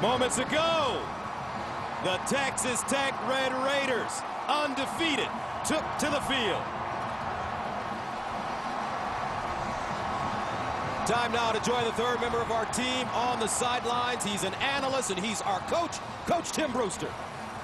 Moments ago, the Texas Tech Red Raiders, undefeated, took to the field. Time now to join the third member of our team on the sidelines. He's an analyst, and he's our coach, Coach Tim Brewster.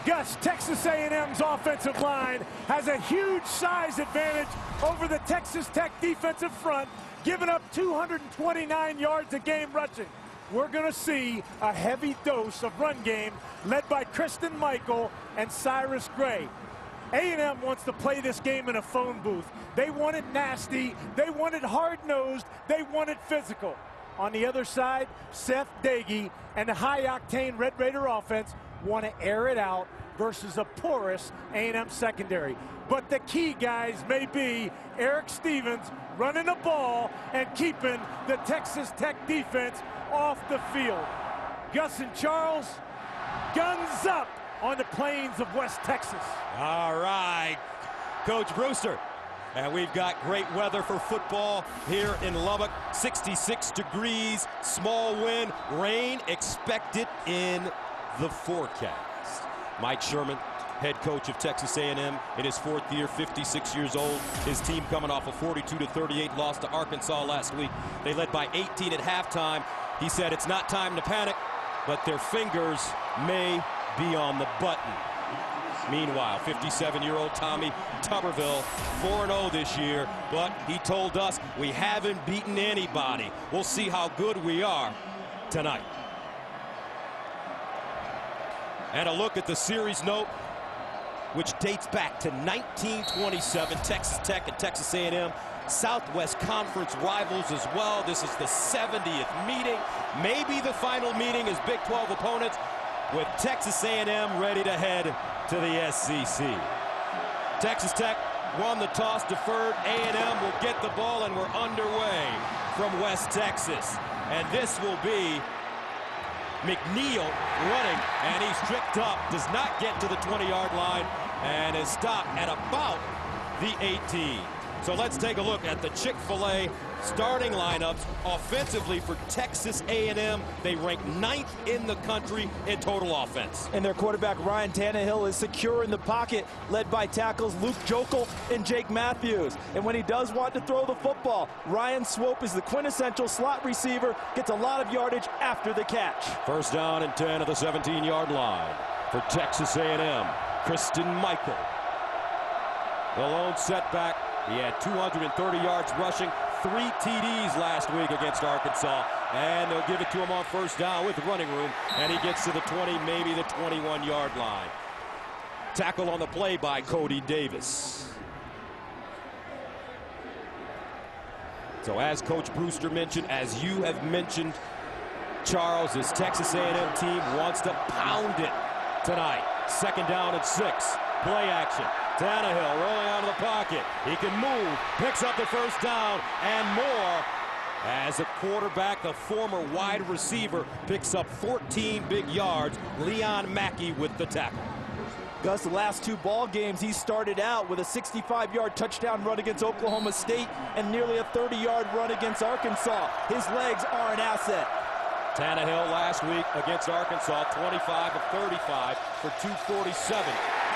Gus, Texas A&M's offensive line has a huge size advantage over the Texas Tech defensive front, giving up 229 yards a game rushing. We're going to see a heavy dose of run game led by Kristen Michael and Cyrus Gray. A&M wants to play this game in a phone booth. They want it nasty. They want it hard-nosed. They want it physical. On the other side, Seth Dagey and the high-octane Red Raider offense want to air it out versus a porous A&M secondary. But the key, guys, may be Eric Stevens running the ball and keeping the Texas Tech defense off the field. Gus and Charles, guns up on the plains of West Texas. All right, Coach Brewster. And we've got great weather for football here in Lubbock. 66 degrees, small wind, rain expected in the forecast. Mike Sherman, head coach of Texas A&M in his fourth year, 56 years old. His team coming off a 42-38 loss to Arkansas last week. They led by 18 at halftime. He said it's not time to panic, but their fingers may be on the button. Meanwhile, 57-year-old Tommy Tuberville, 4-0 this year, but he told us we haven't beaten anybody. We'll see how good we are tonight. And a look at the series note, which dates back to 1927. Texas Tech and Texas A&M, Southwest Conference rivals as well. This is the 70th meeting, maybe the final meeting as Big 12 opponents, with Texas A&M ready to head to the SEC. Texas Tech won the toss, deferred. A&M will get the ball, and we're underway from West Texas. And this will be McNeil running, and he's tripped up, does not get to the 20-yard line, and is stopped at about the 18. So let's take a look at the Chick-fil-A starting lineups offensively for Texas A&M. They rank 9th in the country in total offense. And their quarterback Ryan Tannehill is secure in the pocket, led by tackles Luke Jokel and Jake Matthews. And when he does want to throw the football, Ryan Swope is the quintessential slot receiver, gets a lot of yardage after the catch. First down and 10 at the 17-yard line for Texas A&M. Kristen Michael, the lone setback. He had 230 yards rushing, 3 TDs last week against Arkansas, and they'll give it to him on first down with running room, and he gets to the 20, maybe the 21-yard line. Tackle on the play by Cody Davis. So as Coach Brewster mentioned, as you have mentioned, Charles, this Texas A&M team wants to pound it tonight. Second down and 6. Play action. Tannehill rolling out of the pocket. He can move, picks up the first down and more. As a quarterback, the former wide receiver, picks up 14 big yards. Leon Mackey with the tackle. Gus, the last 2 ball games, he started out with a 65-yard touchdown run against Oklahoma State and nearly a 30-yard run against Arkansas. His legs are an asset. Tannehill last week against Arkansas, 25 of 35 for 247.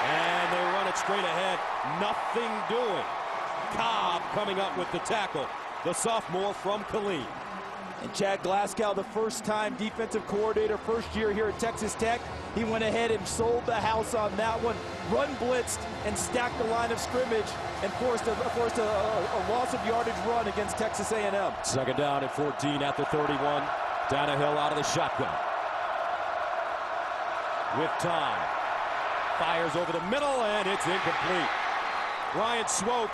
And they run it straight ahead, nothing doing. Cobb coming up with the tackle, the sophomore from Killeen. And Chad Glasgow, the first-time defensive coordinator, first year here at Texas Tech, he went ahead and sold the house on that one, run blitzed and stacked the line of scrimmage and forced a loss of yardage run against Texas A&M. Second down and 14 at the 31. Tannehill out of the shotgun. With time. Fires over the middle, and it's incomplete. Ryan Swope,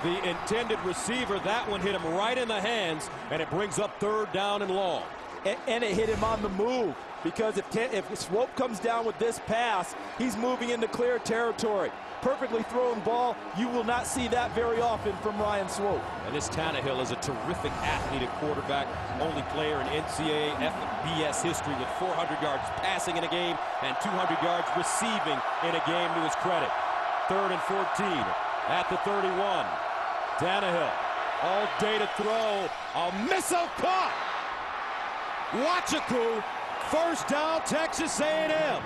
the intended receiver, that one hit him right in the hands, and it brings up third down and long. And it hit him on the move, because if Swope comes down with this pass, he's moving into clear territory. Perfectly thrown ball. You will not see that very often from Ryan Swope. And this Tannehill is a terrific athlete at quarterback, only player in NCAA FBS history with 400 yards passing in a game and 200 yards receiving in a game to his credit. Third and 14 at the 31. Tannehill, all day to throw. A missile caught. Wachaku First down, Texas A&M.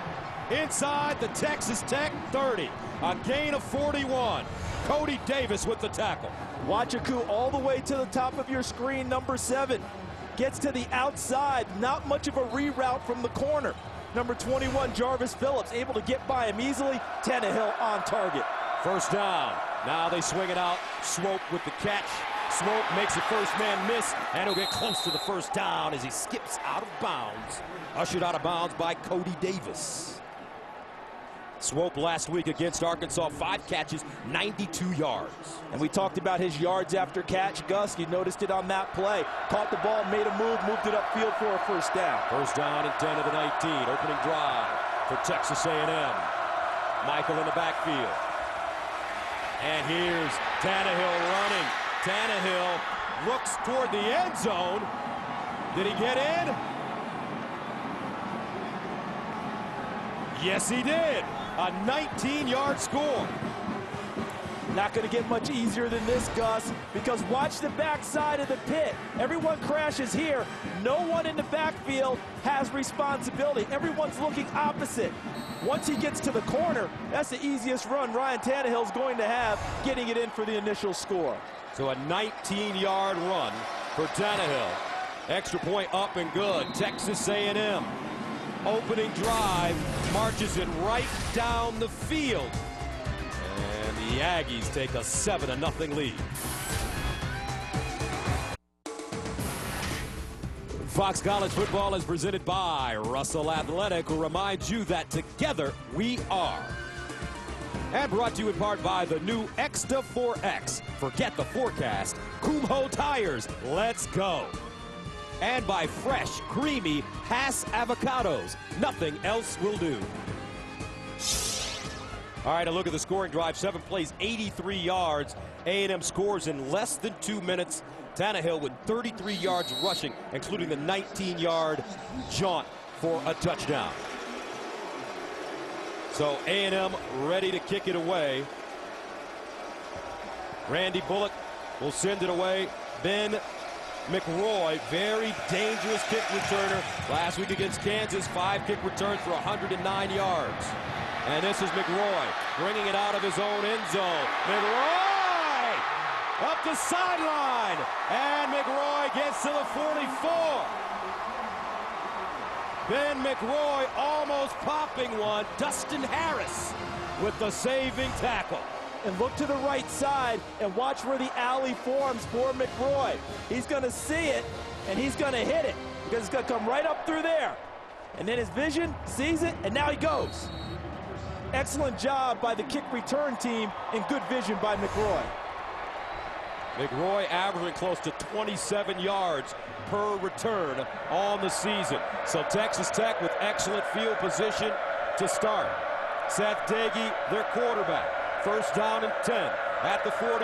Inside the Texas Tech 30. A gain of 41. Cody Davis with the tackle. Wachaku all the way to the top of your screen, number 7. Gets to the outside, not much of a reroute from the corner. Number 21, Jarvis Phillips, able to get by him easily. Tannehill on target. First down. Now they swing it out. Swope with the catch. Swope makes the first man miss, and he'll get close to the first down as he skips out of bounds. Ushered out of bounds by Cody Davis. Swope last week against Arkansas, 5 catches, 92 yards. And we talked about his yards after catch. Gus, you noticed it on that play. Caught the ball, made a move, moved it upfield for a first down. First down and 10 of the 19. Opening drive for Texas A&M. Michael in the backfield. And here's Tannehill running. Tannehill looks toward the end zone. Did he get in? Yes, he did. A 19-yard score. Not going to get much easier than this, Gus, because watch the backside of the pit. Everyone crashes here. No one in the backfield has responsibility. Everyone's looking opposite. Once he gets to the corner, that's the easiest run Ryan Tannehill's going to have, getting it in for the initial score. So a 19-yard run for Tannehill. Extra point up and good. Texas A&M. Opening drive, marches it right down the field. And the Aggies take a 7-0 lead. Fox College Football is presented by Russell Athletic, who reminds you that together we are. And brought to you in part by the new Exta 4X. Forget the forecast. Kumho Tires. Let's go. And by fresh, creamy Hass avocados. Nothing else will do. All right, a look at the scoring drive. 7 plays, 83 yards. A&M scores in less than 2 minutes. Tannehill with 33 yards rushing, including the 19-yard jaunt for a touchdown. So A&M ready to kick it away. Randy Bullock will send it away. Ben McRoy, very dangerous kick returner. Last week against Kansas, 5 kick returns for 109 yards. And this is McRoy bringing it out of his own end zone. McRoy up the sideline, and McRoy gets to the 44. Ben McRoy almost popping one. Dustin Harris with the saving tackle. And look to the right side and watch where the alley forms for McRoy. He's going to see it, and he's going to hit it because it's going to come right up through there. And then his vision sees it, and now he goes. Excellent job by the kick return team and good vision by McRoy. McRoy averaging close to 27 yards per return on the season. So Texas Tech with excellent field position to start. Seth Dagey, their quarterback. First down and 10 at the 42.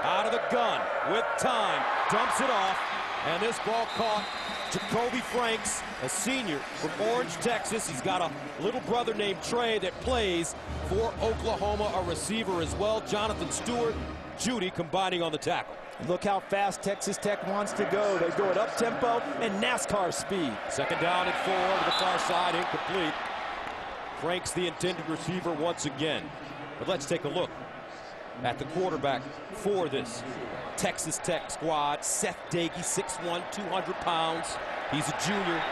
Out of the gun with time. Dumps it off. And this ball caught Jacoby Franks, a senior from Orange, Texas. He's got a little brother named Trey that plays for Oklahoma, a receiver as well. Jonathan Stewart, Judy combining on the tackle. And look how fast Texas Tech wants to go. They go at up-tempo and NASCAR speed. Second down and 4 to the far side, incomplete. Franks the intended receiver once again. But let's take a look at the quarterback for this Texas Tech squad. Seth Dagey, 6'1", 200 pounds. He's a junior.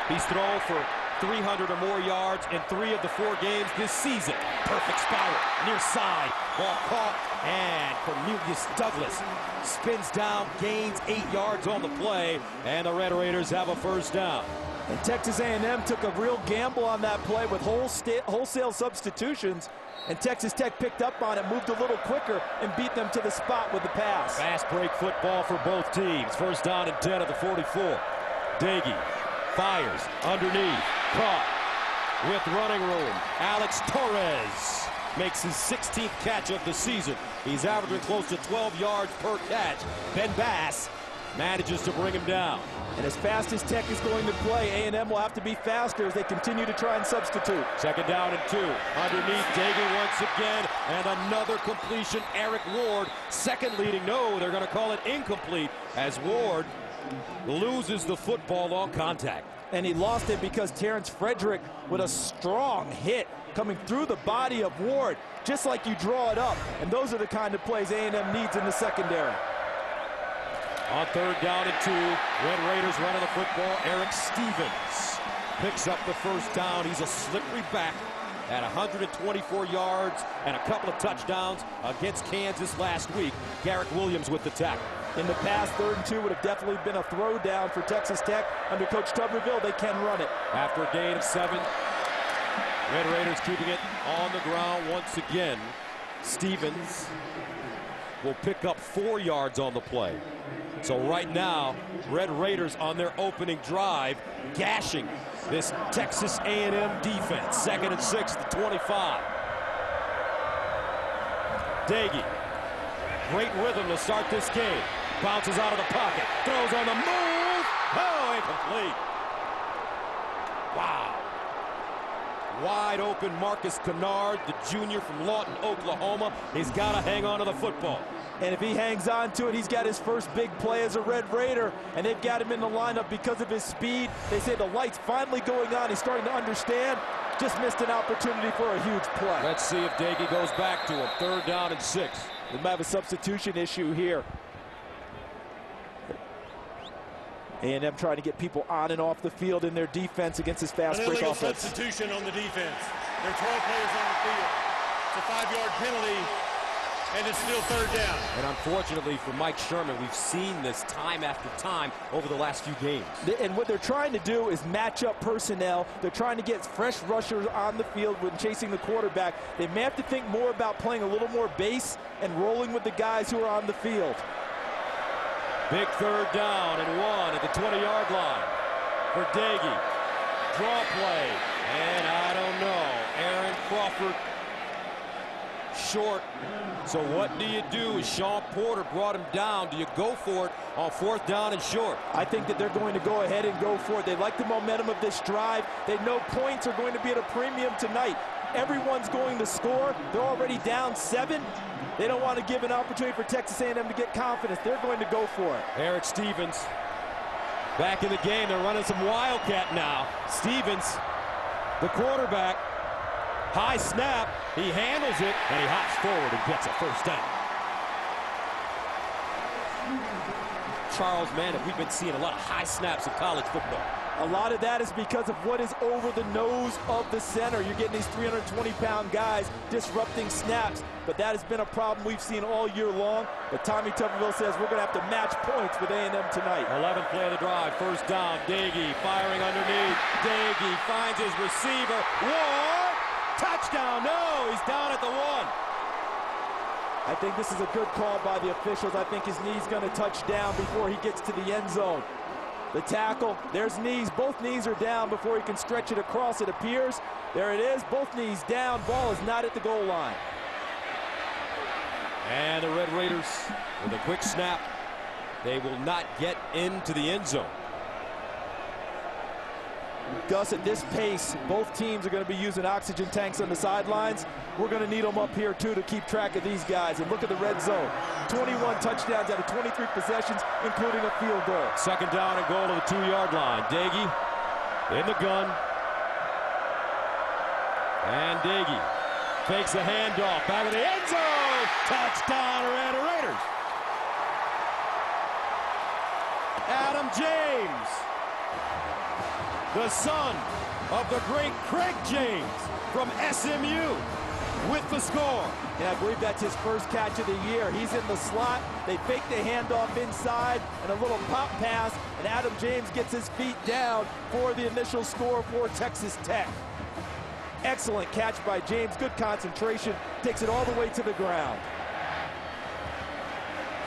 He's thrown for 300 or more yards in 3 of the 4 games this season. Perfect spiral, near side, ball caught, and Cornelius Douglas spins down, gains 8 yards on the play, and the Red Raiders have a first down. And Texas A&M took a real gamble on that play with wholesale substitutions, and Texas Tech picked up on it, moved a little quicker, and beat them to the spot with the pass. Fast break football for both teams. First down and 10 at the 44. Dagey fires underneath, caught with running room. Alex Torres makes his 16th catch of the season. He's averaging close to 12 yards per catch. Ben Bass manages to bring him down. And as fast as Tech is going to play, A&M will have to be faster as they continue to try and substitute. Second down and 2. Underneath, Dagey once again, and another completion. Eric Ward, second leading. No, they're going to call it incomplete as Ward loses the football on contact. and he lost it because Terrence Frederick with a strong hit coming through the body of Ward, just like you draw it up. And those are the kind of plays A&M needs in the secondary. On 3rd down and 2, Red Raiders running the football. Eric Stevens picks up the first down. He's a slippery back at 124 yards and a couple of touchdowns against Kansas last week. Garrett Williams with the tackle. In the past, 3rd and 2 would have definitely been a throw down for Texas Tech. Under Coach Tuberville, they can run it. After a gain of 7, Red Raiders keeping it on the ground once again. Stevens will pick up 4 yards on the play. So right now, Red Raiders on their opening drive, gashing this Texas A&M defense. 2nd and 6 to 25. Daggy, great rhythm to start this game. Bounces out of the pocket, throws on the move. Oh, incomplete. Wow. Wide open Marcus Kennard, the junior from Lawton, Oklahoma. He's got to hang on to the football. And if he hangs on to it, he's got his first big play as a Red Raider, and they've got him in the lineup because of his speed. They say the light's finally going on. He's starting to understand. Just missed an opportunity for a huge play. Let's see if Daggy goes back to him. 3rd down and 6. They might have a substitution issue here. A&M trying to get people on and off the field in their defense against this fast break offense. Substitution on the defense. There are 12 players on the field. It's a 5-yard penalty, and it's still 3rd down. And unfortunately for Mike Sherman, we've seen this time after time over the last few games. And what they're trying to do is match up personnel. They're trying to get fresh rushers on the field when chasing the quarterback. They may have to think more about playing a little more base and rolling with the guys who are on the field. Big 3rd down and 1 at the 20-yard line for Daggy. Draw play, and I don't know. Aaron Crawford short. So what do you do? Sean Porter brought him down. Do you go for it on 4th down and short? I think that they're going to go ahead and go for it. They like the momentum of this drive. They know points are going to be at a premium tonight. Everyone's going to score. They're already down 7. They don't want to give an opportunity for Texas A&M to get confidence. They're going to go for it. Eric Stevens back in the game. They're running some Wildcat now. Stevens, the quarterback, high snap. He handles it, and he hops forward and gets a 1st down. Charles, man, we've been seeing a lot of high snaps in college football. A lot of that is because of what is over the nose of the center. You're getting these 320-pound guys disrupting snaps, but that has been a problem we've seen all year long. But Tommy Tuberville says we're going to have to match points with A&M tonight. 11th play of the drive, 1st down. Daggy firing underneath. Daggy finds his receiver. Ward, touchdown. No, he's down at the 1. I think this is a good call by the officials. I think his knee's going to touch down before he gets to the end zone. The tackle, there's knees. Both knees are down before he can stretch it across, it appears. There it is, both knees down. Ball is not at the goal line. And the Red Raiders with a quick snap. They will not get into the end zone. Gus, at this pace, both teams are going to be using oxygen tanks on the sidelines. We're going to need them up here, too, to keep track of these guys. And look at the red zone. 21 touchdowns out of 23 possessions, including a field goal. 2nd down and goal to the 2-yard line. Daggy in the gun. And Daggy takes the handoff. Back of the end zone. Touchdown, Red Raiders. Adam James, the son of the great Craig James from SMU, with the score. And I believe that's his first catch of the year. He's in the slot. They fake the handoff inside and a little pop pass, and Adam James gets his feet down for the initial score for Texas Tech. Excellent catch by James. Good concentration. Takes it all the way to the ground.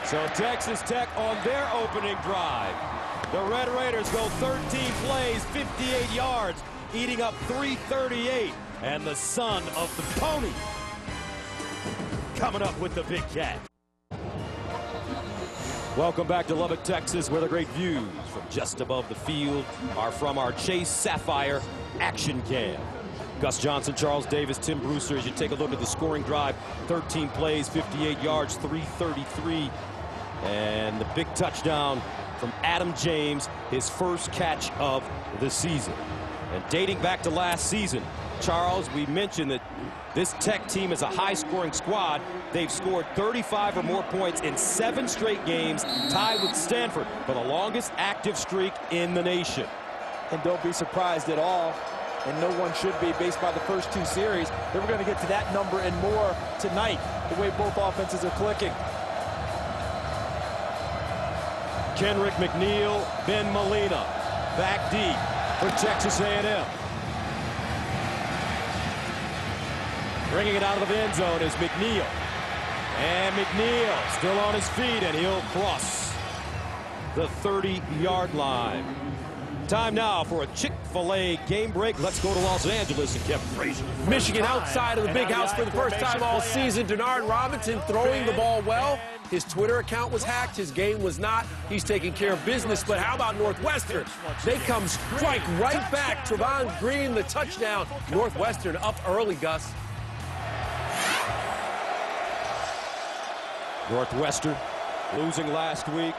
So Texas Tech on their opening drive. The Red Raiders go 13 plays, 58 yards, eating up 338. And the son of the pony coming up with the big cat. Welcome back to Lubbock, Texas, where the great views from just above the field are from our Chase Sapphire Action Cam. Gus Johnson, Charles Davis, Tim Brewster, as you take a look at the scoring drive. 13 plays, 58 yards, 333. And the big touchdown from Adam James, his first catch of the season. And dating back to last season, Charles, we mentioned that this Tech team is a high-scoring squad. They've scored 35 or more points in 7 straight games, tied with Stanford for the longest active streak in the nation. And don't be surprised at all, and no one should be based by the first 2 series, that we're going to get to that number and more tonight, the way both offenses are clicking. Kenrick McNeil, Ben Molina, back deep for Texas A&M. Bringing it out of the end zone is McNeil. And McNeil still on his feet, and he'll cross the 30-yard line. Time now for a Chick-fil-A game break. Let's go to Los Angeles and Kevin Frazier. Michigan outside of the big house for the first time all season. Denard Robinson throwing the ball well. His Twitter account was hacked. His game was not. He's taking care of business. But how about Northwestern? They come strike right back. Trevon Green, the touchdown. Northwestern up early, Gus. Northwestern losing last week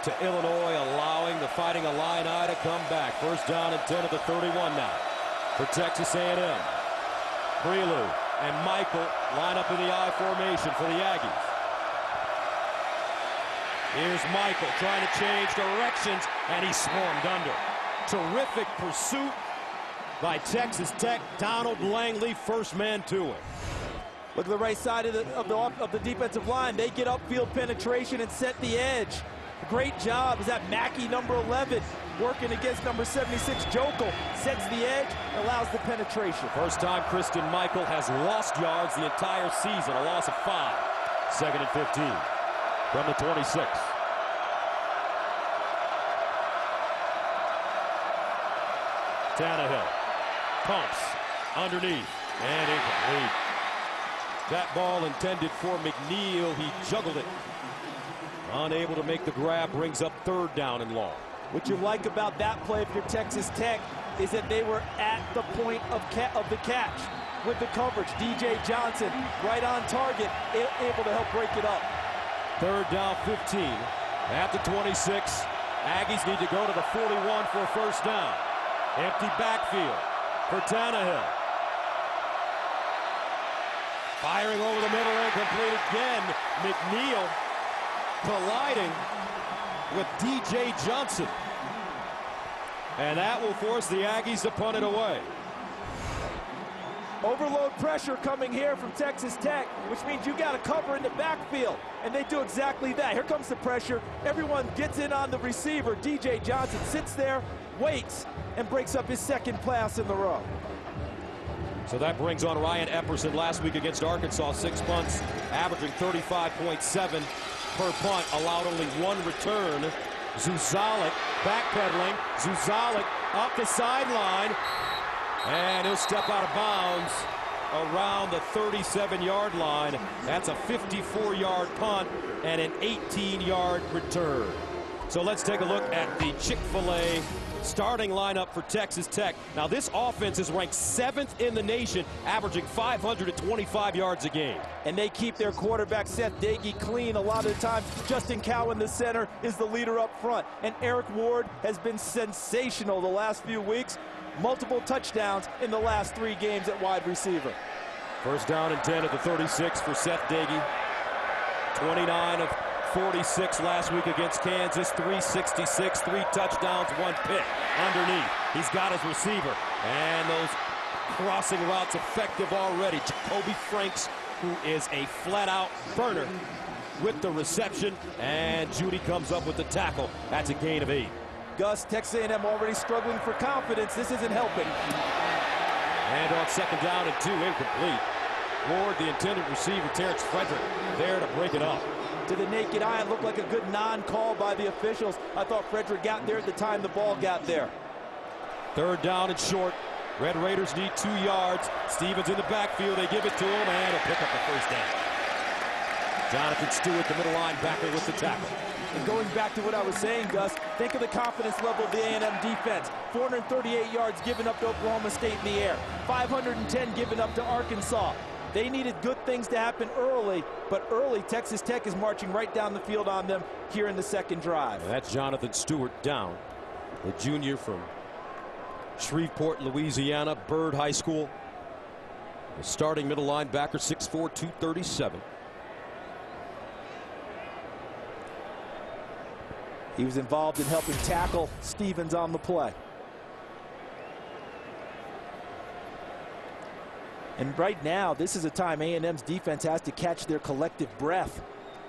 to Illinois, allowing the Fighting Illini to come back. First down and 10 at the 31 now for Texas A&M. Prelude and Michael line up in the I formation for the Aggies. Here's Michael trying to change directions, and he swarmed under. Terrific pursuit by Texas Tech. Donald Langley, first man to it. Look at the right side of the defensive line. They get upfield penetration and set the edge. Great job. Is that Mackey, number 11, working against number 76, Jokel. Sets the edge, allows the penetration. First time Christian Michael has lost yards the entire season, a loss of 5. Second and 15 from the 26. Tannehill pumps underneath and incomplete. That ball intended for McNeil. He juggled it. Unable to make the grab, brings up 3rd down and long. What you like about that play if you're Texas Tech is that they were at the point of the catch with the coverage. DJ Johnson right on target, able to help break it up. 3rd down, 15 at the 26. Aggies need to go to the 41 for a first down. Empty backfield for Tannehill. Firing over the middle, incomplete again. McNeil colliding with DJ Johnson. And that will force the Aggies to punt it away. Overload pressure coming here from Texas Tech, which means you got to cover in the backfield. And they do exactly that. Here comes the pressure. Everyone gets in on the receiver. DJ Johnson sits there, waits, and breaks up his 2nd pass in the row. So that brings on Ryan Epperson last week against Arkansas. 6 punts, averaging 35.7 per punt, allowed only 1 return. Zuzalik backpedaling. Zuzalik up the sideline, and he'll step out of bounds around the 37-yard line. That's a 54-yard punt and an 18-yard return. So let's take a look at the Chick-fil-A starting lineup for Texas Tech. Now this offense is ranked 7th in the nation, averaging 525 yards a game. And they keep their quarterback Seth Dagey clean a lot of the time. Justin Cowan, the center, is the leader up front. And Eric Ward has been sensational the last few weeks. Multiple touchdowns in the last 3 games at wide receiver. First down and 10 at the 36 for Seth Dagey. 29 of 46 last week against Kansas, 366, 3 touchdowns, 1 pick. Underneath, he's got his receiver, and those crossing routes effective already. Jacoby Franks, who is a flat-out burner with the reception, and Judy comes up with the tackle. That's a gain of 8. Gus, Texas A&M already struggling for confidence. This isn't helping. And on 2nd down and 2, incomplete. Ward, the intended receiver, Terrence Frederick, there to break it up. To the naked eye, it looked like a good non-call by the officials. I thought Frederick got there at the time the ball got there. 3rd down and short. Red Raiders need 2 yards. Stevens in the backfield. They give it to him, and he'll pick up the first down. Jonathan Stewart, the middle linebacker, with the tackle. And going back to what I was saying, Gus, think of the confidence level of the A&M defense. 438 yards given up to Oklahoma State in the air. 510 given up to Arkansas. They needed good things to happen early, but early Texas Tech is marching right down the field on them here in the second drive. And that's Jonathan Stewart down, the junior from Shreveport, Louisiana, Byrd High School. The starting middle linebacker, 6'4", 237. He was involved in helping tackle Stevens on the play. And right now, this is a time A&M's defense has to catch their collective breath.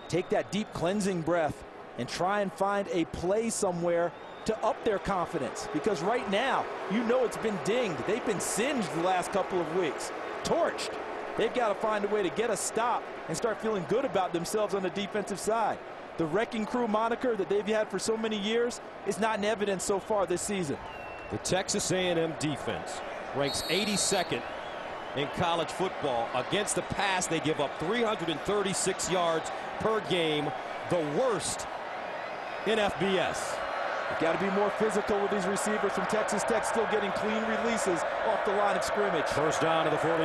Take that deep cleansing breath and try and find a play somewhere to up their confidence. Because right now, you know it's been dinged. They've been singed the last couple of weeks. Torched. They've got to find a way to get a stop and start feeling good about themselves on the defensive side. The Wrecking Crew moniker that they've had for so many years is not in evidence so far this season. The Texas A&M defense ranks 82nd in college football. Against the pass, they give up 336 yards per game, the worst in FBS. You've got to be more physical with these receivers from Texas Tech, still getting clean releases off the line of scrimmage. First down to the 48.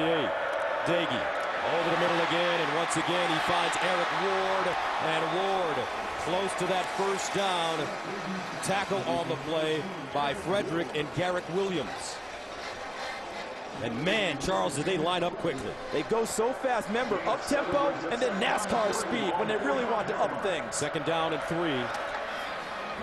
Daggy over the middle again, and once again he finds Eric Ward, and Ward close to that first down. Tackle on the play by Frederick and Garrick Williams. And man, Charles, did they line up quickly. They go so fast. Remember, up-tempo and then NASCAR speed when they really want to up things. Second down and 3.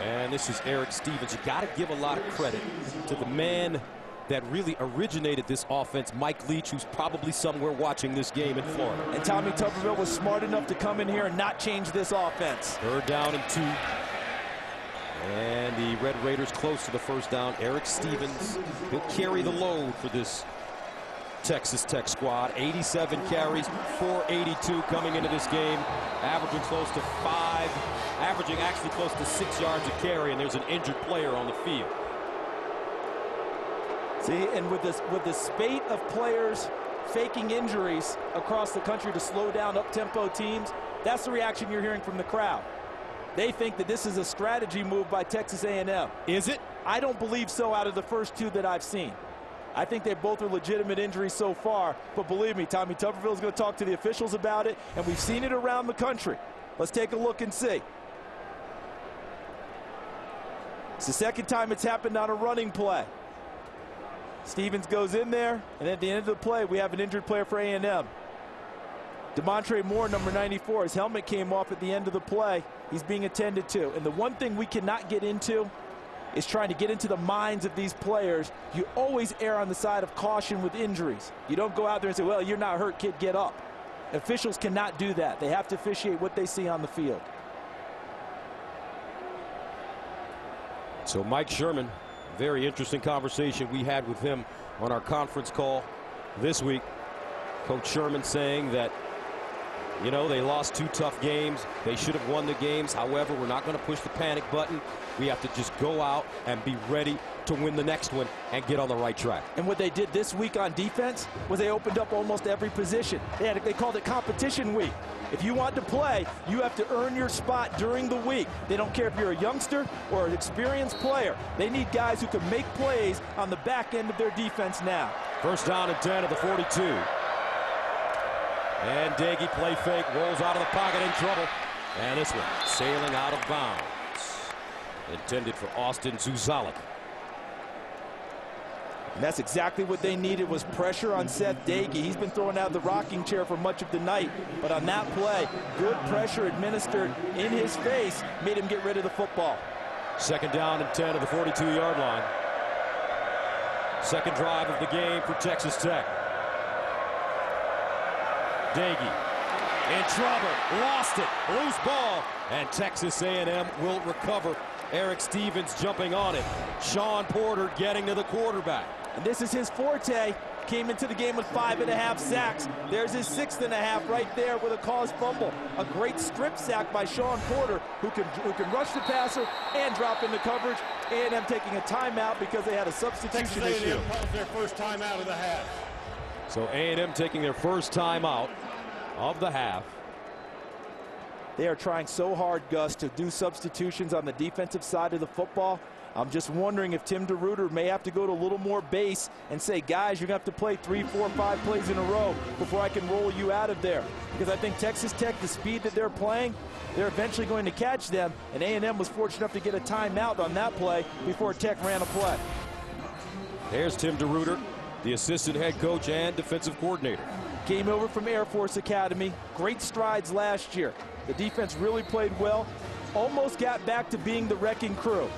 And this is Eric Stevens. You got to give a lot of credit to the man that really originated this offense, Mike Leach, who's probably somewhere watching this game in Florida. And Tommy Tuberville was smart enough to come in here and not change this offense. Third down and 2. And the Red Raiders close to the first down. Eric Stevens, he'll carry the load for this Texas Tech squad. 87 carries, 482 coming into this game, averaging close to 5, averaging actually close to 6 yards a carry, and there's an injured player on the field. See, and with the spate of players faking injuries across the country to slow down up-tempo teams, that's the reaction you're hearing from the crowd. They think that this is a strategy move by Texas A&M. Is it? I don't believe so out of the first 2 that I've seen. I think they both are legitimate injuries so far, but believe me, Tommy Tuberville is going to talk to the officials about it, and we've seen it around the country. Let's take a look and see. It's the second time it's happened on a running play. Stevens goes in there, and at the end of the play, we have an injured player for A&M. Demontre Moore, number 94, his helmet came off at the end of the play. He's being attended to. And the one thing we cannot get into is trying to get into the minds of these players. You always err on the side of caution with injuries. You don't go out there and say, well, you're not hurt, kid, get up. Officials cannot do that. They have to officiate what they see on the field. So Mike Sherman, very interesting conversation we had with him on our conference call this week. Coach Sherman saying that, you know, they lost 2 tough games. They should have won the games. However, we're not going to push the panic button. We have to just go out and be ready to win the next one and get on the right track. And what they did this week on defense was they opened up almost every position. They called it competition week. If you want to play, you have to earn your spot during the week. They don't care if you're a youngster or an experienced player. They need guys who can make plays on the back end of their defense now. First down and 10 at the 42. And Daggy, play fake, rolls out of the pocket, in trouble. And this one sailing out of bounds. Intended for Austin Zuzalik. And that's exactly what they needed, was pressure on Seth Daggy. He's been thrown out of the rocking chair for much of the night. But on that play, good pressure administered in his face made him get rid of the football. Second down and 10 at the 42-yard line. Second drive of the game for Texas Tech. Daggy in trouble, lost it, loose ball, and Texas A&M will recover. Eric Stevens jumping on it. Sean Porter getting to the quarterback. And this is his forte. Came into the game with 5.5 sacks. There's his 6.5 right there with a caused fumble. A great strip sack by Sean Porter, who can rush the passer and drop into coverage. A&M taking a timeout because they had a substitution issue. A&M calls their first timeout of the half. So A&M taking their first timeout of the half. They are trying so hard, Gus, to do substitutions on the defensive side of the football. I'm just wondering if Tim DeRuyter may have to go to a little more base and say, guys, you're going to have to play 3, 4, 5 plays in a row before I can roll you out of there. Because I think Texas Tech, the speed that they're playing, they're eventually going to catch them, and A&M was fortunate enough to get a timeout on that play before Tech ran a play. There's Tim DeRuyter, the assistant head coach and defensive coordinator. Came over from Air Force Academy. Great strides last year. The defense really played well. Almost got back to being the wrecking crew.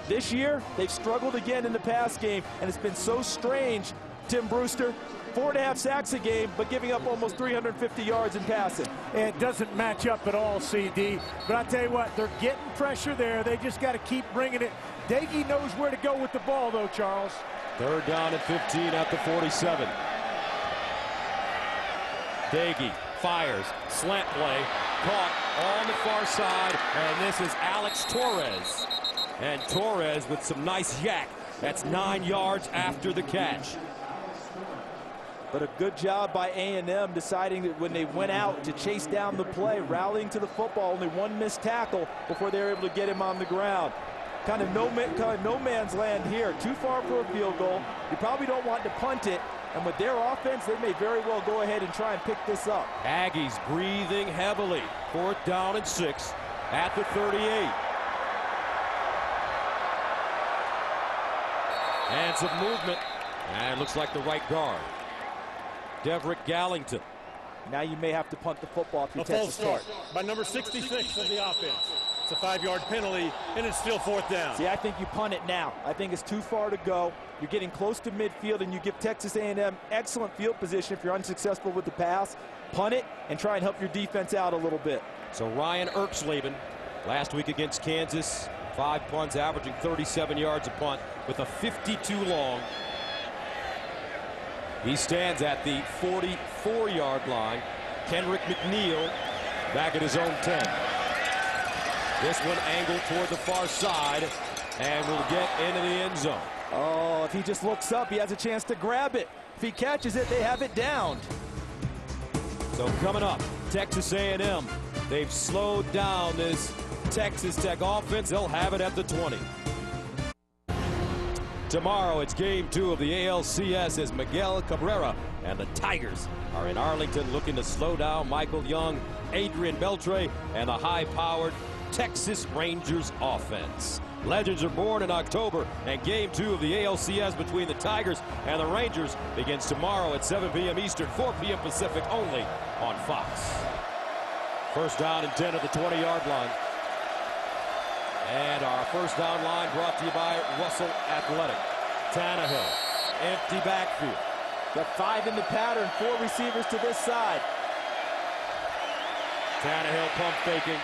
This year, they've struggled again in the pass game, and it's been so strange, Tim Brewster. 4.5 sacks a game, but giving up almost 350 yards in passing. And it doesn't match up at all, CD. But I tell you what, they're getting pressure there. They just got to keep bringing it. Daggy knows where to go with the ball, though, Charles. 3rd down and 15 at the 47. Daggy fires, slant play, caught on the far side, and this is Alex Torres. And Torres with some nice yak. That's 9 yards after the catch. But a good job by A&M deciding that when they went out to chase down the play, rallying to the football, only one missed tackle before they were able to get him on the ground. Kind of no man's land here. Too far for a field goal. You probably don't want to punt it. And with their offense, they may very well go ahead and try and pick this up. Aggies breathing heavily. 4th down and 6 at the 38. And some movement. And looks like the right guard, Deverick Gallington. Now you may have to punt the football if you A false start by number 66 of the offense. It's a 5-yard penalty, and it's still 4th down. See, I think you punt it now. I think it's too far to go. You're getting close to midfield, and you give Texas A&M excellent field position if you're unsuccessful with the pass. Punt it and try and help your defense out a little bit. So Ryan Erxleben, last week against Kansas, 5 punts, averaging 37 yards a punt with a 52 long. He stands at the 44-yard line. Kendrick McNeil back at his own 10. This one angled toward the far side and will get into the end zone. Oh, if he just looks up, he has a chance to grab it. If he catches it, they have it down. So coming up, Texas A&M. They've slowed down this Texas Tech offense. They'll have it at the 20. Tomorrow, it's game 2 of the ALCS as Miguel Cabrera and the Tigers are in Arlington looking to slow down Michael Young, Adrian Beltre, and the high-powered Texas Rangers offense. Legends are born in October, and game 2 of the ALCS between the Tigers and the Rangers begins tomorrow at 7 p.m. Eastern, 4 p.m. Pacific, only on Fox. 1st down and 10 at the 20-yard line. And our 1st down line brought to you by Russell Athletic. Tannehill, empty backfield. Got 5 in the pattern, 4 receivers to this side. Tannehill pump faking,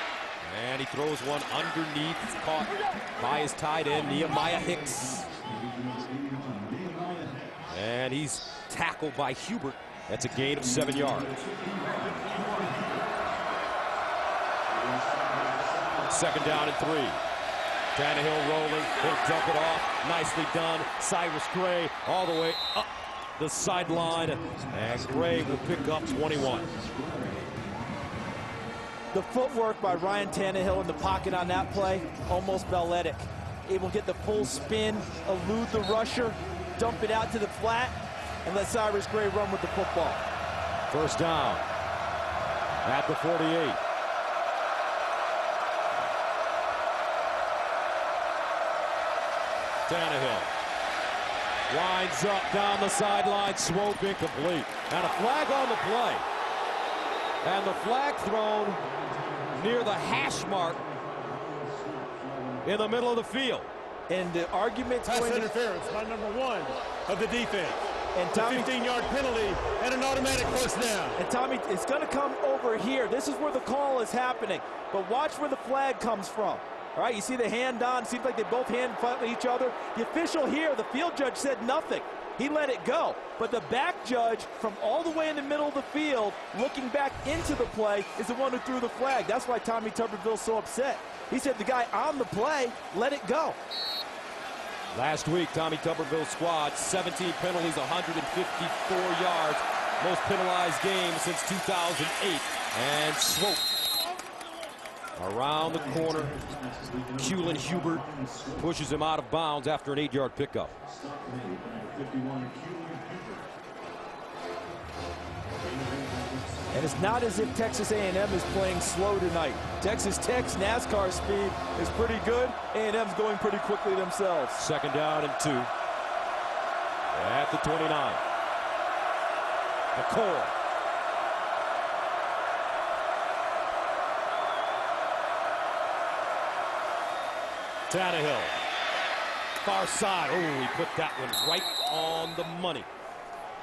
and he throws one underneath, caught by his tight end, Nehemiah Hicks. And he's tackled by Hubert. That's a gain of 7 yards. 2nd down and 3. Tannehill rolling, he'll dump it off, nicely done. Cyrus Gray all the way up the sideline, and Gray will pick up 21. The footwork by Ryan Tannehill in the pocket on that play, almost balletic. Able to get the full spin, elude the rusher, dump it out to the flat, and let Cyrus Gray run with the football. 1st down at the 48. Tannehill winds up down the sideline, swope incomplete. And a flag on the play. And the flag thrown near the hash mark in the middle of the field. And the argument Pass interference by number 1 of the defense. And Tommy, 15-yard penalty and an automatic 1st down. And Tommy, it's going to come over here. This is where the call is happening. But watch where the flag comes from. All right, you see the hand on. Seems like they both hand fight with each other. The official here, the field judge, said nothing. He let it go. But the back judge, from all the way in the middle of the field, looking back into the play, is the one who threw the flag. That's why Tommy Tuberville's so upset. He said the guy on the play let it go. Last week, Tommy Tuberville's squad, 17 penalties, 154 yards. Most penalized game since 2008. And Swope Around the corner, Cullen Hubert pushes him out of bounds after an 8-yard pickup. And it's not as if Texas A&M is playing slow tonight. Texas Tech's NASCAR speed is pretty good. A&M's going pretty quickly themselves. 2nd down and 2. At the 29. McCoy. Tannehill. Far side. Oh, he put that one right on the money.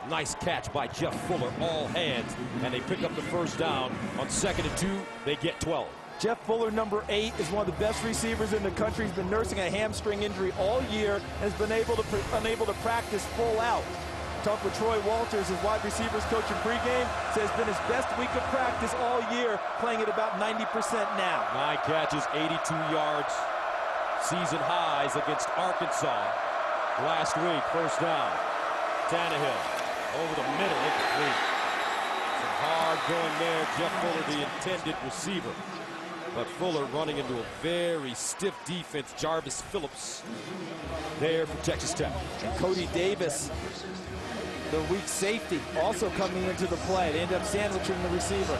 Nice catch by Jeff Fuller, all hands, and they pick up the 1st down. On 2nd and 2, they get 12. Jeff Fuller, number 8, is one of the best receivers in the country. He's been nursing a hamstring injury all year and has been unable to practice full out. Talked with Troy Walters, his wide receivers coach in pregame, says it's been his best week of practice all year, playing at about 90% now. 9 catches, 82 yards, season highs against Arkansas last week. 1st down. Tannehill. Over the middle, incomplete. Some hard going there. Jeff Fuller, the intended receiver. But Fuller running into a very stiff defense. Jarvis Phillips there for Texas Tech. And Cody Davis, the weak safety, also coming into the play. They end up sandwiching the receiver.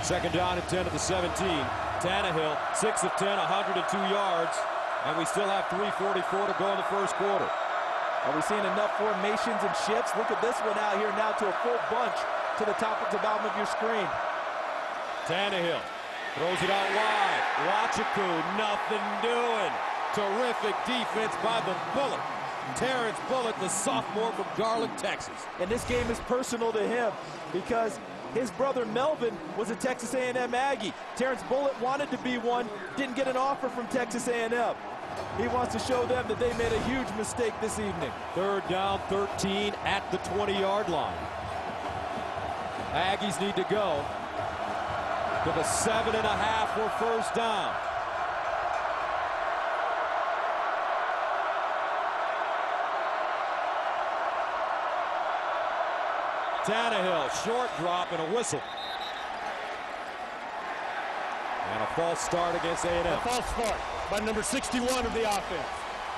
2nd down and 10 at the 17. Tannehill, 6 of 10, 102 yards. And we still have 3:44 to go in the 1st quarter. Are we seeing enough formations and shifts? Look at this one out here now to a full bunch to the top of the bottom of your screen. Tannehill throws it out wide. Wachiku, nothing doing. Terrific defense by the Bullet. Terrence Bullock, the sophomore from Garland, Texas. And this game is personal to him because his brother Melvin was a Texas A&M Aggie. Terrence Bullock wanted to be one, didn't get an offer from Texas A&M. He wants to show them that they made a huge mistake this evening. 3rd down, 13 at the 20-yard line. Aggies need to go to the 7.5 for 1st down. Tannehill, short drop and a whistle. And a false start against A&M. A false start by number 61 of the offense.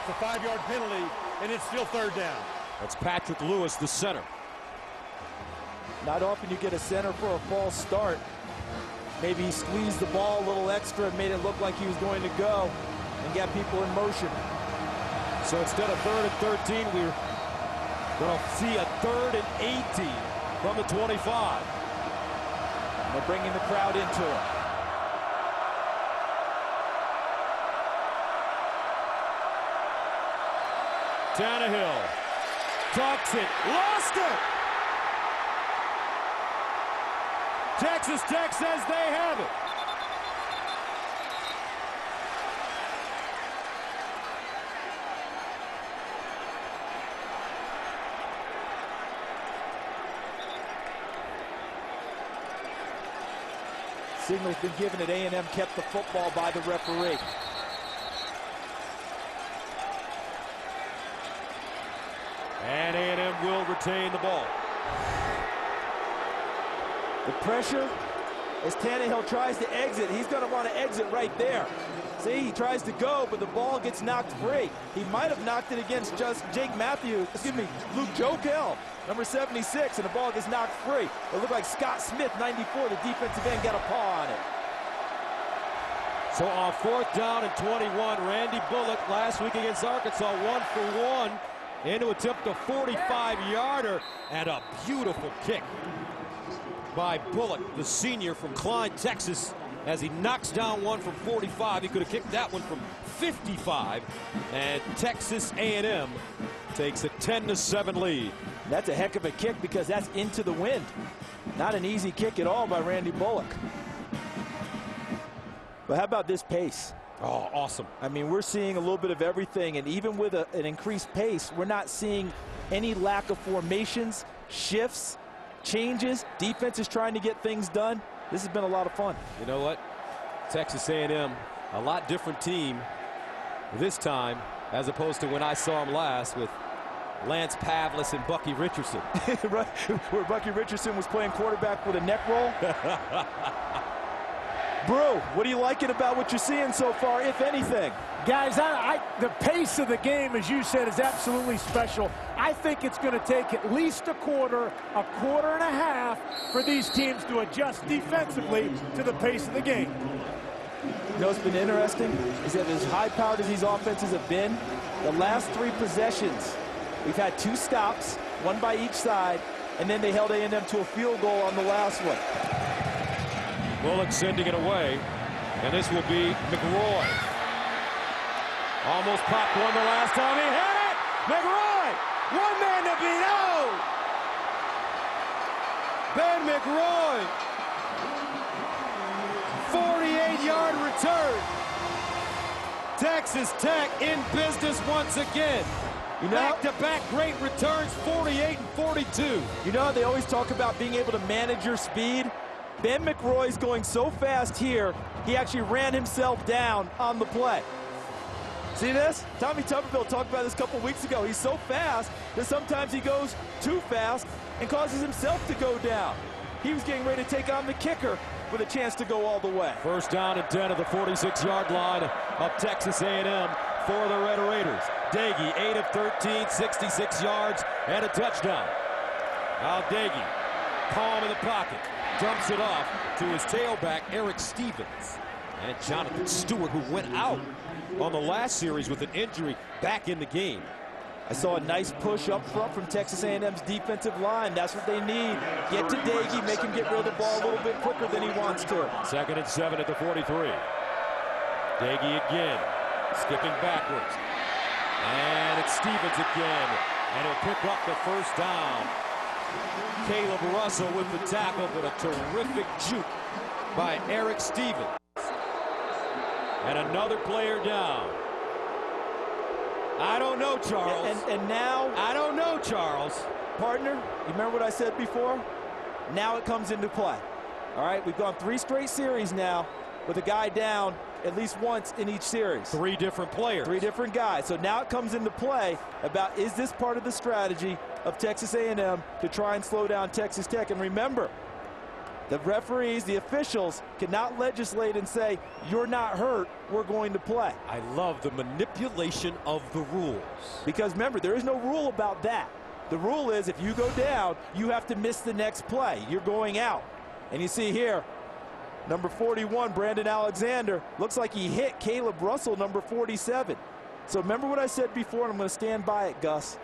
It's a 5-yard penalty, and it's still 3rd down. That's Patrick Lewis, the center. Not often you get a center for a false start. Maybe he squeezed the ball a little extra and made it look like he was going to go and get people in motion. So instead of 3rd and 13, we're going to see a 3rd and 18 from the 25. And they're bringing the crowd into it. Tannehill tucks it, lost it. Texas Tech says they have it. Signal's been given at A&M kept the football by the referee. And A&M will retain the ball. The pressure as Tannehill tries to exit. He's going to want to exit right there. See, he tries to go, but the ball gets knocked free. He might have knocked it against just Luke Jokel, number 76, and the ball gets knocked free. It looked like Scott Smith, 94, the defensive end, got a paw on it. So on 4th down and 21, Randy Bullock last week against Arkansas, 1 for 1. Into attempt a 45-yarder and a beautiful kick by Bullock, the senior from Klein, Texas, as he knocks down one from 45. He could have kicked that one from 55, and Texas A&M takes a 10-7 lead. That's a heck of a kick because that's into the wind. Not an easy kick at all by Randy Bullock. But how about this pace? Oh, awesome. I mean, we're seeing a little bit of everything, and even with an increased pace, we're not seeing any lack of formations, shifts, changes. Defense is trying to get things done. This has been a lot of fun. You know what? Texas A&M, a lot different team this time as opposed to when I saw him last with Lance Pavlis and Bucky Richardson. Right, where Bucky Richardson was playing quarterback with a neck roll. Brew, what are you liking about what you're seeing so far, if anything? Guys, the pace of the game, as you said, is absolutely special. I think it's going to take at least a quarter and a half for these teams to adjust defensively to the pace of the game. You know what's been interesting is that as high-powered as these offenses have been, the last 3 possessions, we've had 2 stops, 1 by each side, and then they held A&M to a field goal on the last one. Bullock sending it away, and this will be McRoy. Almost popped one the last time he hit it. McRoy, 1 man to beat. Oh! Ben McRoy, 48-yard return. Texas Tech in business once again. You know, back-to-back great returns, 48 and 42. You know, they always talk about being able to manage your speed. Ben McRoy's going so fast here, he actually ran himself down on the play. See this? Tommy Tuberville talked about this a couple weeks ago. He's so fast that sometimes he goes too fast and causes himself to go down. He was getting ready to take on the kicker with a chance to go all the way. First down and 10 at the 46-yard line of Texas A&M for the Red Raiders. Dagey, 8 of 13, 66 yards and a touchdown. Now Dagey, palm in the pocket, dumps it off to his tailback, Eric Stevens. And Jonathan Stewart, who went out on the last series with an injury, back in the game. I saw a nice push up front from Texas A&M's defensive line. That's what they need. Get to Dagey, make him get rid of the ball a little bit quicker than he wants to. 2nd and 7 at the 43. Dagey again, skipping backwards. And it's Stevens again, and he'll pick up the first down. Caleb Russell with the tackle, but a terrific juke by Eric Stevens. And another player down. I don't know, Charles. And now, I don't know, Charles. Partner, you remember what I said before? Now it comes into play. All right, we've gone 3 straight series now with a guy down at least once in each series. 3 different players. 3 different guys. So now it comes into play about, is this part of the strategy of Texas A&M to try and slow down Texas Tech? And remember, the referees, the officials, cannot legislate and say, you're not hurt, we're going to play. I love the manipulation of the rules. Because remember, there is no rule about that. The rule is if you go down, you have to miss the next play. You're going out. And you see here, number 41, Brandon Alexander, looks like he hit Caleb Russell, number 47. So remember what I said before, and I'm going to stand by it, Gus.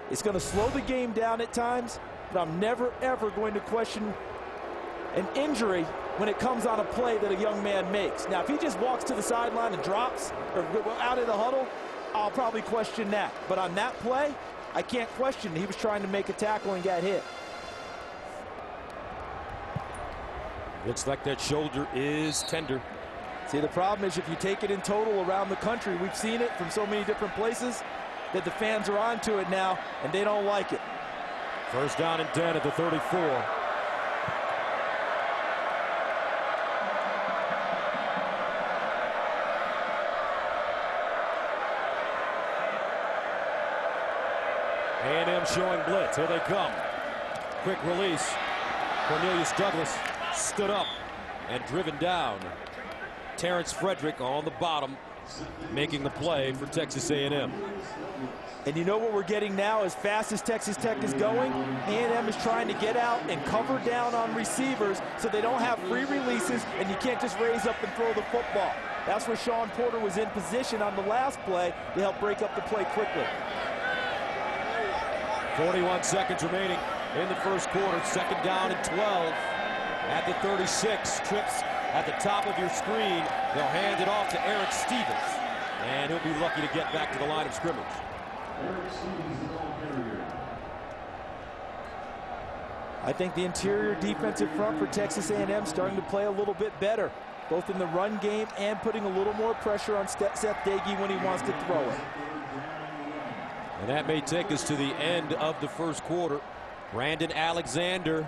It's going to slow the game down at times, but I'm never, ever going to question an injury when it comes on a play that a young man makes. Now, if he just walks to the sideline and drops or out of the huddle, I'll probably question that. But on that play, I can't question. He was trying to make a tackle and got hit. Looks like that shoulder is tender. See, the problem is if you take it in total around the country, we've seen it from so many different places that the fans are onto it now, and they don't like it. First down and 10 at the 34. A&M showing blitz. Here they come. Quick release. Cornelius Douglas stood up and driven down. Terrence Frederick on the bottom, making the play for Texas A&M. And you know what we're getting now? As fast as Texas Tech is going, A&M is trying to get out and cover down on receivers so they don't have free releases and you can't just raise up and throw the football. That's where Sean Porter was in position on the last play to help break up the play quickly. 41 seconds remaining in the first quarter. 2nd down and 12 at the 36. Trips at the top of your screen. They'll hand it off to Eric Stevens, and he'll be lucky to get back to the line of scrimmage. I think the interior defensive front for Texas A&M starting to play a little bit better, both in the run game and putting a little more pressure on Seth Dagey when he wants to throw it. And that may take us to the end of the first quarter. Brandon Alexander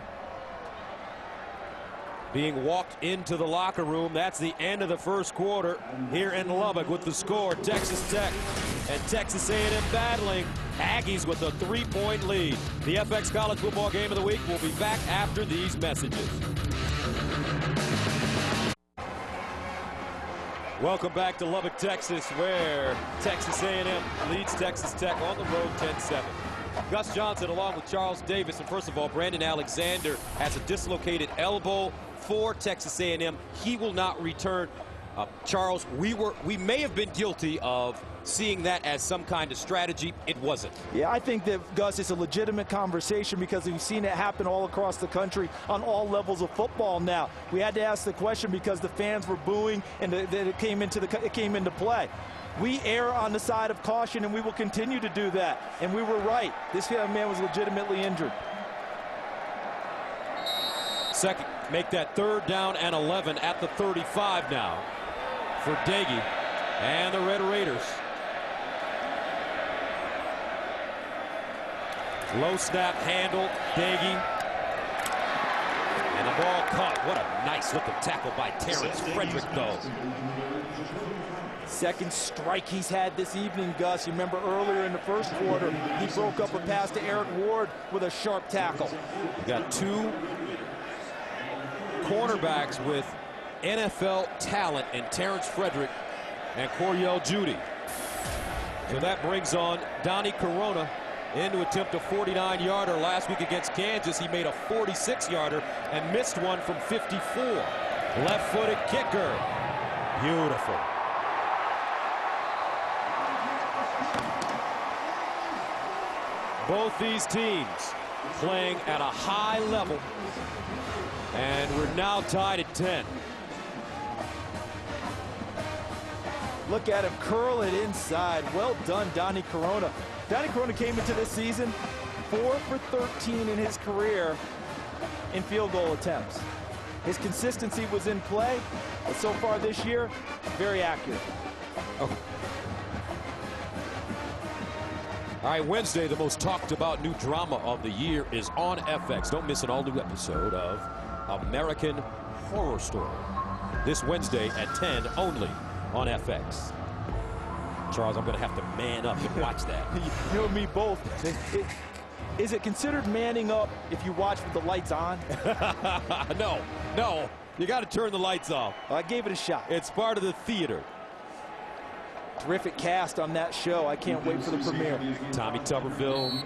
being walked into the locker room. That's the end of the first quarter here in Lubbock with the score. Texas Tech and Texas A&M battling. Aggies with a 3-point lead. The FX College Football Game of the Week will be back after these messages. Welcome back to Lubbock, Texas, where Texas A&M leads Texas Tech on the road 10-7. Gus Johnson along with Charles Davis. And first of all, Brandon Alexander has a dislocated elbow for Texas A&M. He will not return. Charles, we may have been guilty of seeing that as some kind of strategy. It wasn't. Yeah, I think that, Gus, it's a legitimate conversation because we've seen it happen all across the country on all levels of football now. We had to ask the question because the fans were booing and it came into play. We err on the side of caution, and we will continue to do that. And we were right. This man was legitimately injured. Second, make that 3rd down and 11 at the 35 now for Daggy and the Red Raiders. Low snap handle, Daggy. And the ball caught. What a nice looking tackle by Terrence Frederick, though. Second strike he's had this evening, Gus. You remember earlier in the first quarter, he broke up a pass to Eric Ward with a sharp tackle. You got 2 cornerbacks with NFL talent in Terrence Frederick and Coriel Judy. So that brings on Donnie Corona in to attempt a 49-yarder last week against Kansas. He made a 46-yarder and missed one from 54. Left-footed kicker. Beautiful. Both these teams playing at a high level. And we're now tied at 10. Look at him curl it inside. Well done, Donnie Corona. Donnie Corona came into this season 4 for 13 in his career in field goal attempts. His consistency was in play, but so far this year, very accurate. Oh. All right, Wednesday, the most talked about new drama of the year is on FX. Don't miss an all-new episode of American Horror Story this Wednesday at 10 only on FX. Charles, I'm going to have to man up and watch that. You and me both. Is it considered manning up if you watch with the lights on? No. You got to turn the lights off. I gave it a shot. It's part of the theater. Terrific cast on that show. I can't wait for the premiere. Tommy Tuberville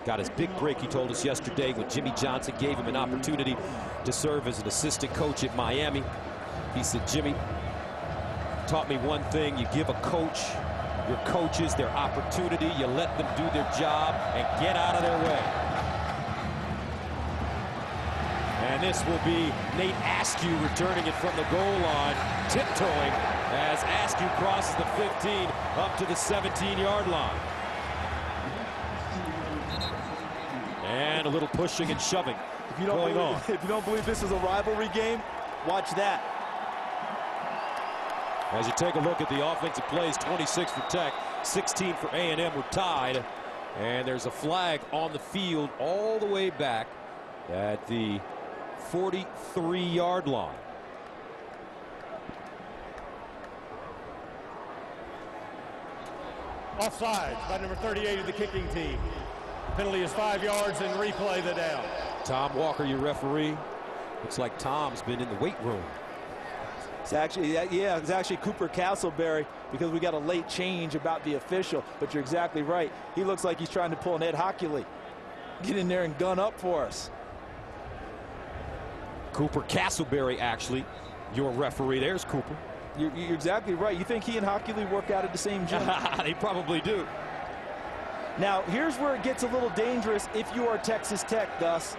got his big break, he told us yesterday, when Jimmy Johnson gave him an opportunity to serve as an assistant coach at Miami. He said, Jimmy taught me one thing: you give a coach, your coaches, their opportunity, you let them do their job and get out of their way. And this will be Nate Askew returning it from the goal line, tiptoeing as Askew crosses the 15 up to the 17-yard line. And a little pushing and shoving going on. If you don't believe this is a rivalry game, watch that. As you take a look at the offensive plays, 26 for Tech, 16 for A&M. We're tied. And there's a flag on the field all the way back at the 43-yard line. Offside by number 38 of the kicking team. Penalty is 5 yards and replay the down. Tom Walker, your referee. Looks like Tom's been in the weight room. It's actually, yeah, it's actually Cooper Castleberry, because we got a late change about the official. But you're exactly right. He looks like he's trying to pull an Ed Hockley. Get in there and gun up for us. Cooper Castleberry, actually, your referee. There's Cooper. You're exactly right. You think he and Hockley work out at the same gym? They probably do. Now, here's where it gets a little dangerous if you are Texas Tech, Gus.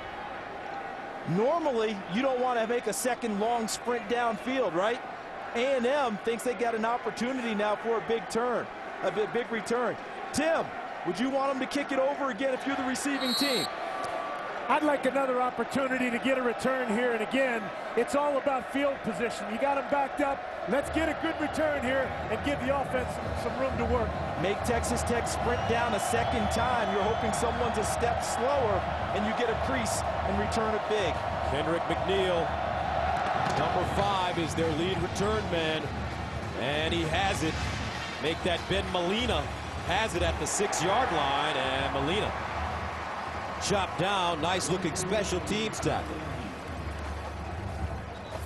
Normally, you don't want to make a second long sprint downfield, right? A&M thinks they got an opportunity now for a big turn, a big return. Tim, would you want them to kick it over again if you're the receiving team? I'd like another opportunity to get a return here, and again, it's all about field position. You got them backed up. Let's get a good return here and give the offense some room to work. Make Texas Tech sprint down a second time. You're hoping someone's a step slower, and you get a crease and return it big. Kendrick McNeil, number 5, is their lead return man, and he has it. Make that Ben Molina has it at the 6-yard line, and Molina chopped down. Nice looking special teams tackle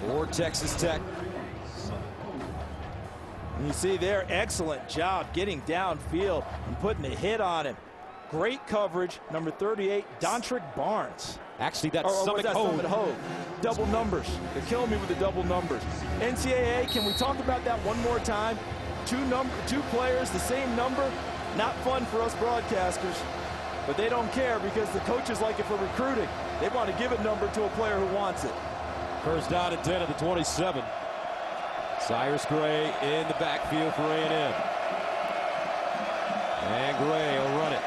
for Texas Tech. And you see there, excellent job getting downfield and putting the hit on him. Great coverage, number 38, Dontrick Barnes. Actually, that's Summit Hove. Double numbers. They're killing me with the double numbers. NCAA, can we talk about that one more time? Two players, the same number. Not fun for us broadcasters, but they don't care because the coaches like it for recruiting. They want to give a number to a player who wants it. First down and 10 at the 27. Cyrus Gray in the backfield for A&M. And Gray will run it.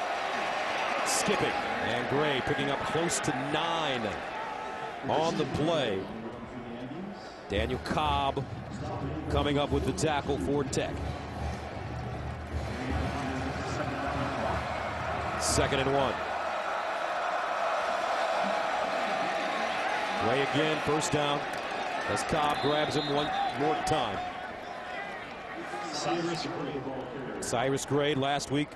Skipping. And Gray picking up close to 9 on the play. Daniel Cobb coming up with the tackle for Tech. 2nd and 1. Gray again, first down, as Cobb grabs him one more time. Cyrus Gray last week,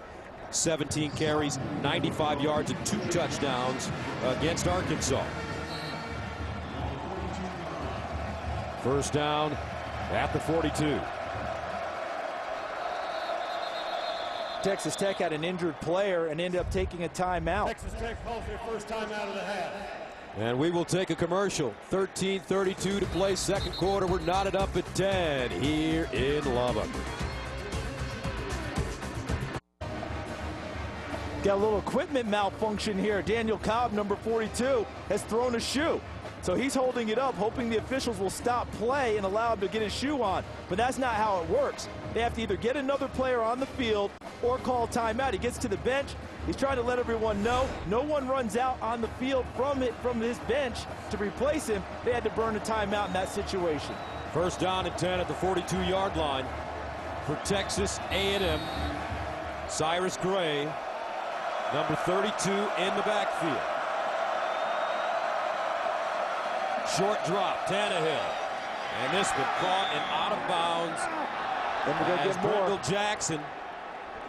17 carries, 95 yards, and 2 touchdowns against Arkansas. First down at the 42. Texas Tech had an injured player and ended up taking a timeout. Texas Tech calls their first time out of the half. And we will take a commercial. 13:32 to play, second quarter. We're knotted up at 10 here in Lubbock. Got a little equipment malfunction here. Daniel Cobb, number 42, has thrown a shoe. So he's holding it up, hoping the officials will stop play and allow him to get his shoe on. But that's not how it works. They have to either get another player on the field or call timeout. He gets to the bench. He's trying to let everyone know. No one runs out on the field from his bench to replace him. They had to burn a timeout in that situation. First down and 10 at the 42-yard line for Texas A&M. Cyrus Gray, number 32, in the backfield. Short drop, Tannehill. And this one caught and out of bounds. And we're going to get more. Brendel Jackson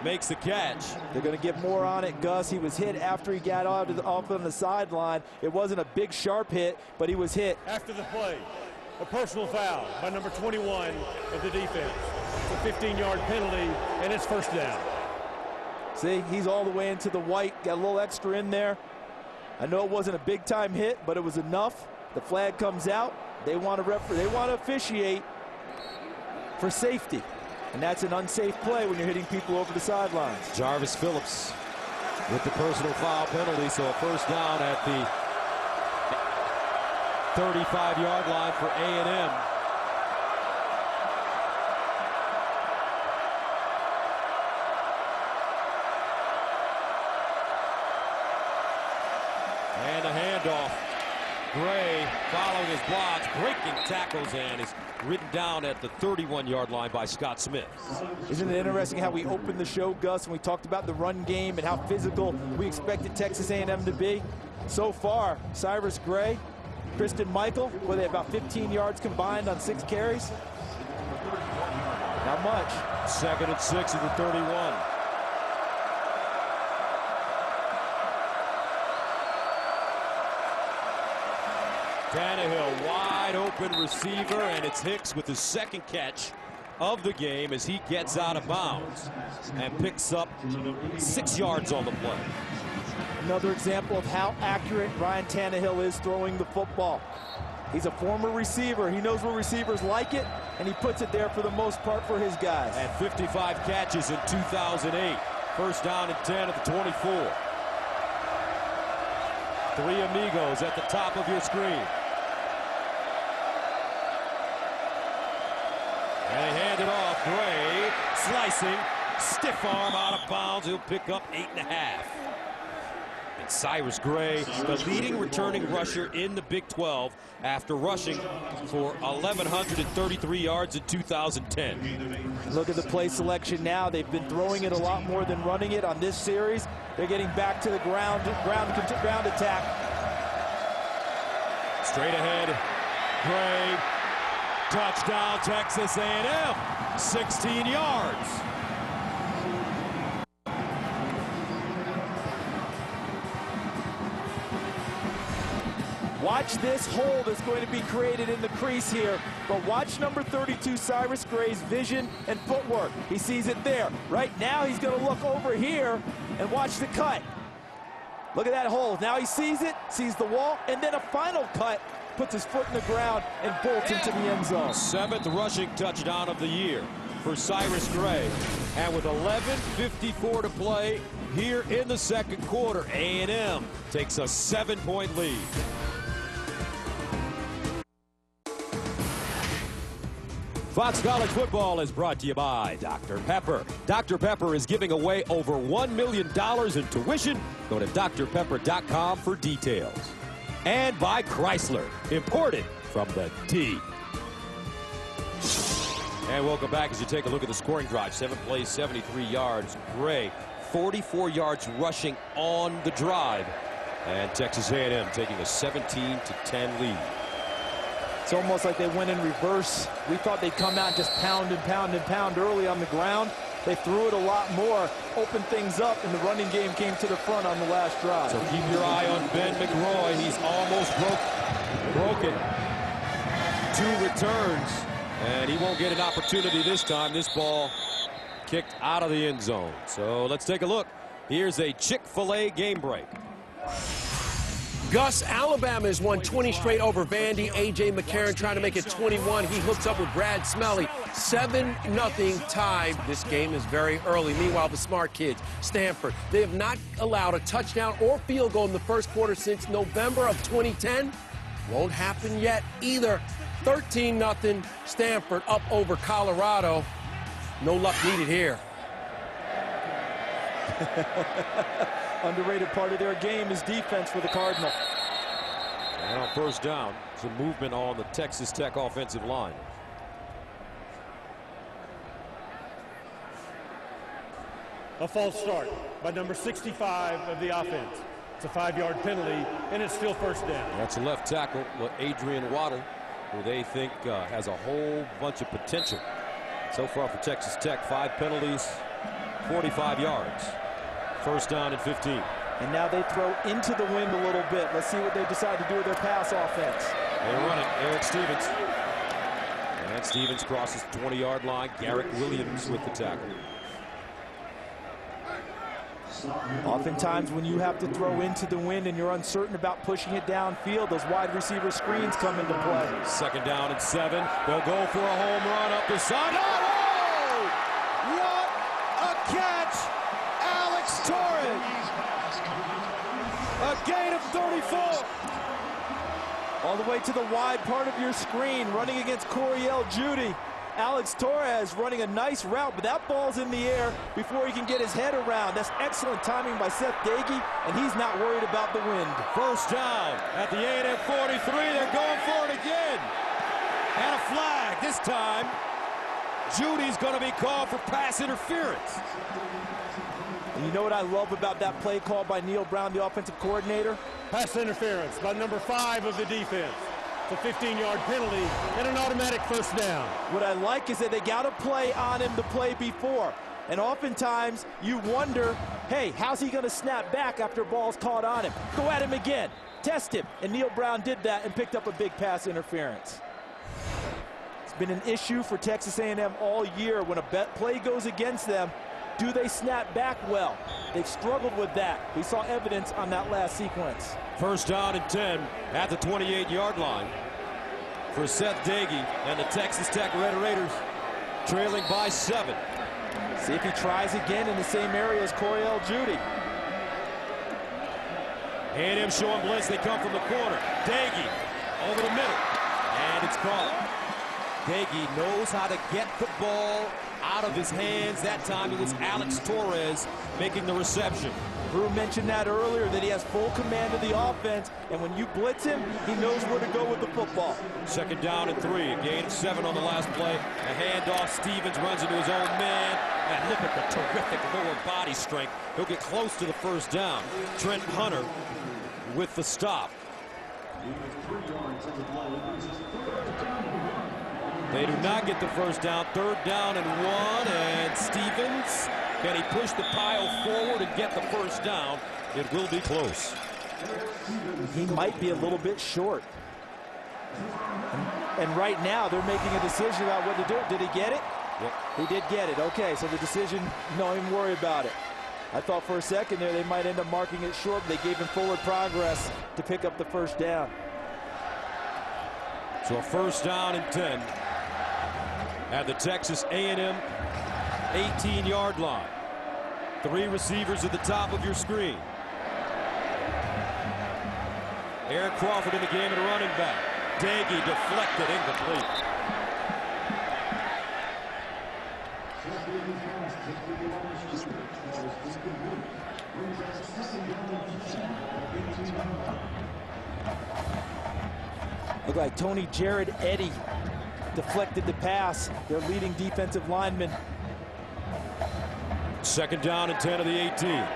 makes the catch. They're going to get more on it, Gus. He was hit after he got off on the sideline. It wasn't a big, sharp hit, but he was hit. After the play, a personal foul by number 21 of the defense. It's a 15-yard penalty, and it's first down. See, he's all the way into the white. Got a little extra in there. I know it wasn't a big-time hit, but it was enough. The flag comes out. They want to officiate for safety. And that's an unsafe play when you're hitting people over the sidelines. Jarvis Phillips with the personal foul penalty, so a first down at the 35-yard line for A&M. And a handoff. Gray following his blocks, breaking tackles, and is ridden down at the 31-yard line by Scott Smith. Isn't it interesting how we opened the show, Gus, and we talked about the run game and how physical we expected Texas A&M to be? So far, Cyrus Gray, Kristen Michael, were they about 15 yards combined on 6 carries? Not much. 2nd and 6 at the 31. Tannehill, wide open receiver, and it's Hicks with his second catch of the game as he gets out of bounds and picks up 6 yards on the play. Another example of how accurate Ryan Tannehill is throwing the football. He's a former receiver. He knows where receivers like it, and he puts it there for the most part for his guys. And 55 catches in 2008. First down and 10 at the 24. 3 amigos at the top of your screen. And they hand it off. Gray slicing, stiff arm out of bounds. He'll pick up 8.5. And Cyrus Gray, the leading returning rusher in the Big 12 after rushing for 1,133 yards in 2010. Look at the play selection now. They've been throwing it a lot more than running it on this series. They're getting back to the ground attack. Straight ahead, Gray, touchdown Texas A&M, 16 yards. Watch this hole that's going to be created in the crease here. But watch number 32, Cyrus Gray's vision and footwork. He sees it there. Right now, he's going to look over here and watch the cut. Look at that hole. Now he sees it, sees the wall, and then a final cut. Puts his foot in the ground and bolts into the end zone. 7th rushing touchdown of the year for Cyrus Gray. And with 11:54 to play here in the second quarter, A&M takes a 7-point lead. Fox College Football is brought to you by Dr. Pepper. Dr. Pepper is giving away over $1 million in tuition. Go to drpepper.com for details. And by Chrysler, imported from the D. And welcome back as you take a look at the scoring drive. 7 plays, 73 yards. Gray, 44 yards rushing on the drive. And Texas A&M taking a 17-10 lead. It's almost like they went in reverse. We thought they'd come out and just pound and pound and pound early on the ground. They threw it a lot more, opened things up, and the running game came to the front on the last drive. So keep your eye on Ben McRoy. He's almost broken 2 returns, and he won't get an opportunity this time. This ball kicked out of the end zone. So let's take a look. Here's a Chick-fil-A game break. Gus, Alabama has won 20 straight over Vandy. A.J. McCarron trying to make it 21. He hooks up with Brad Smelly. 7-0 tied. This game is very early. Meanwhile, the smart kids, Stanford, they have not allowed a touchdown or field goal in the first quarter since November of 2010. Won't happen yet either. 13-0 Stanford up over Colorado. No luck needed here. Underrated part of their game is defense for the Cardinal. And on first down, some movement on the Texas Tech offensive line. A false start by number 65 of the offense. It's a 5-yard penalty, and it's still first down. That's a left tackle, Adrian Waddle, who they think has a whole bunch of potential. So far for Texas Tech, 5 penalties, 45 yards. First down and 15. And now they throw into the wind a little bit. Let's see what they decide to do with their pass offense. They run it. Eric Stevens. And Stevens crosses the 20-yard line. Garrett Williams with the tackle. Oftentimes when you have to throw into the wind and you're uncertain about pushing it downfield, those wide receiver screens come into play. Second down and 7. They'll go for a home run up the side. Oh! What a catch! Alex Torres. A gain of 34. All the way to the wide part of your screen, running against Coriel Judy. Alex Torres running a nice route, but that ball's in the air before he can get his head around. That's excellent timing by Seth Dagey, and he's not worried about the wind. First down at the A&M 43. They're going for it again. And a flag. This time, Judy's going to be called for pass interference. And you know what I love about that play call by Neil Brown, the offensive coordinator? Pass interference by number 5 of the defense. It's a 15-yard penalty and an automatic first down. What I like is that they got a play on him the play before. And oftentimes you wonder, hey, how's he going to snap back after ball's caught on him? Go at him again. Test him. And Neil Brown did that and picked up a big pass interference. It's been an issue for Texas A&M all year. When a play goes against them, do they snap back well? They've struggled with that. We saw evidence on that last sequence. First down and 10 at the 28-yard line for Seth Dagey and the Texas Tech Red Raiders, trailing by 7. See if he tries again in the same area as Coriel Judy. A&M showing blitz. They come from the corner. Dagey over the middle, and it's caught. Dagey knows how to get the ball out of his hands. That time it was Alex Torres making the reception. Drew mentioned that earlier, that he has full command of the offense, and when you blitz him, he knows where to go with the football. Second down and 3, a gain of 7 on the last play. A handoff, Stevens runs into his own man, and look at the terrific lower body strength. He'll get close to the first down. Trent Hunter with the stop. They do not get the first down. Third down and 1, and Stevens, can he push the pile forward and get the first down? It will be close. he might be a little bit short. And right now, they're making a decision about what to do. Did he get it? Yep. He did get it. Okay, so the decision, don't even worry about it. I thought for a second there they might end up marking it short, but they gave him forward progress to pick up the first down. So a first down and 10 at the Texas A&M 18-yard line. 3 receivers at the top of your screen. Eric Crawford in the game at running back. Daggy deflected, incomplete. Looked like Tony Jared Eddy deflected the pass, their leading defensive lineman. Second down and 10 of the 18. And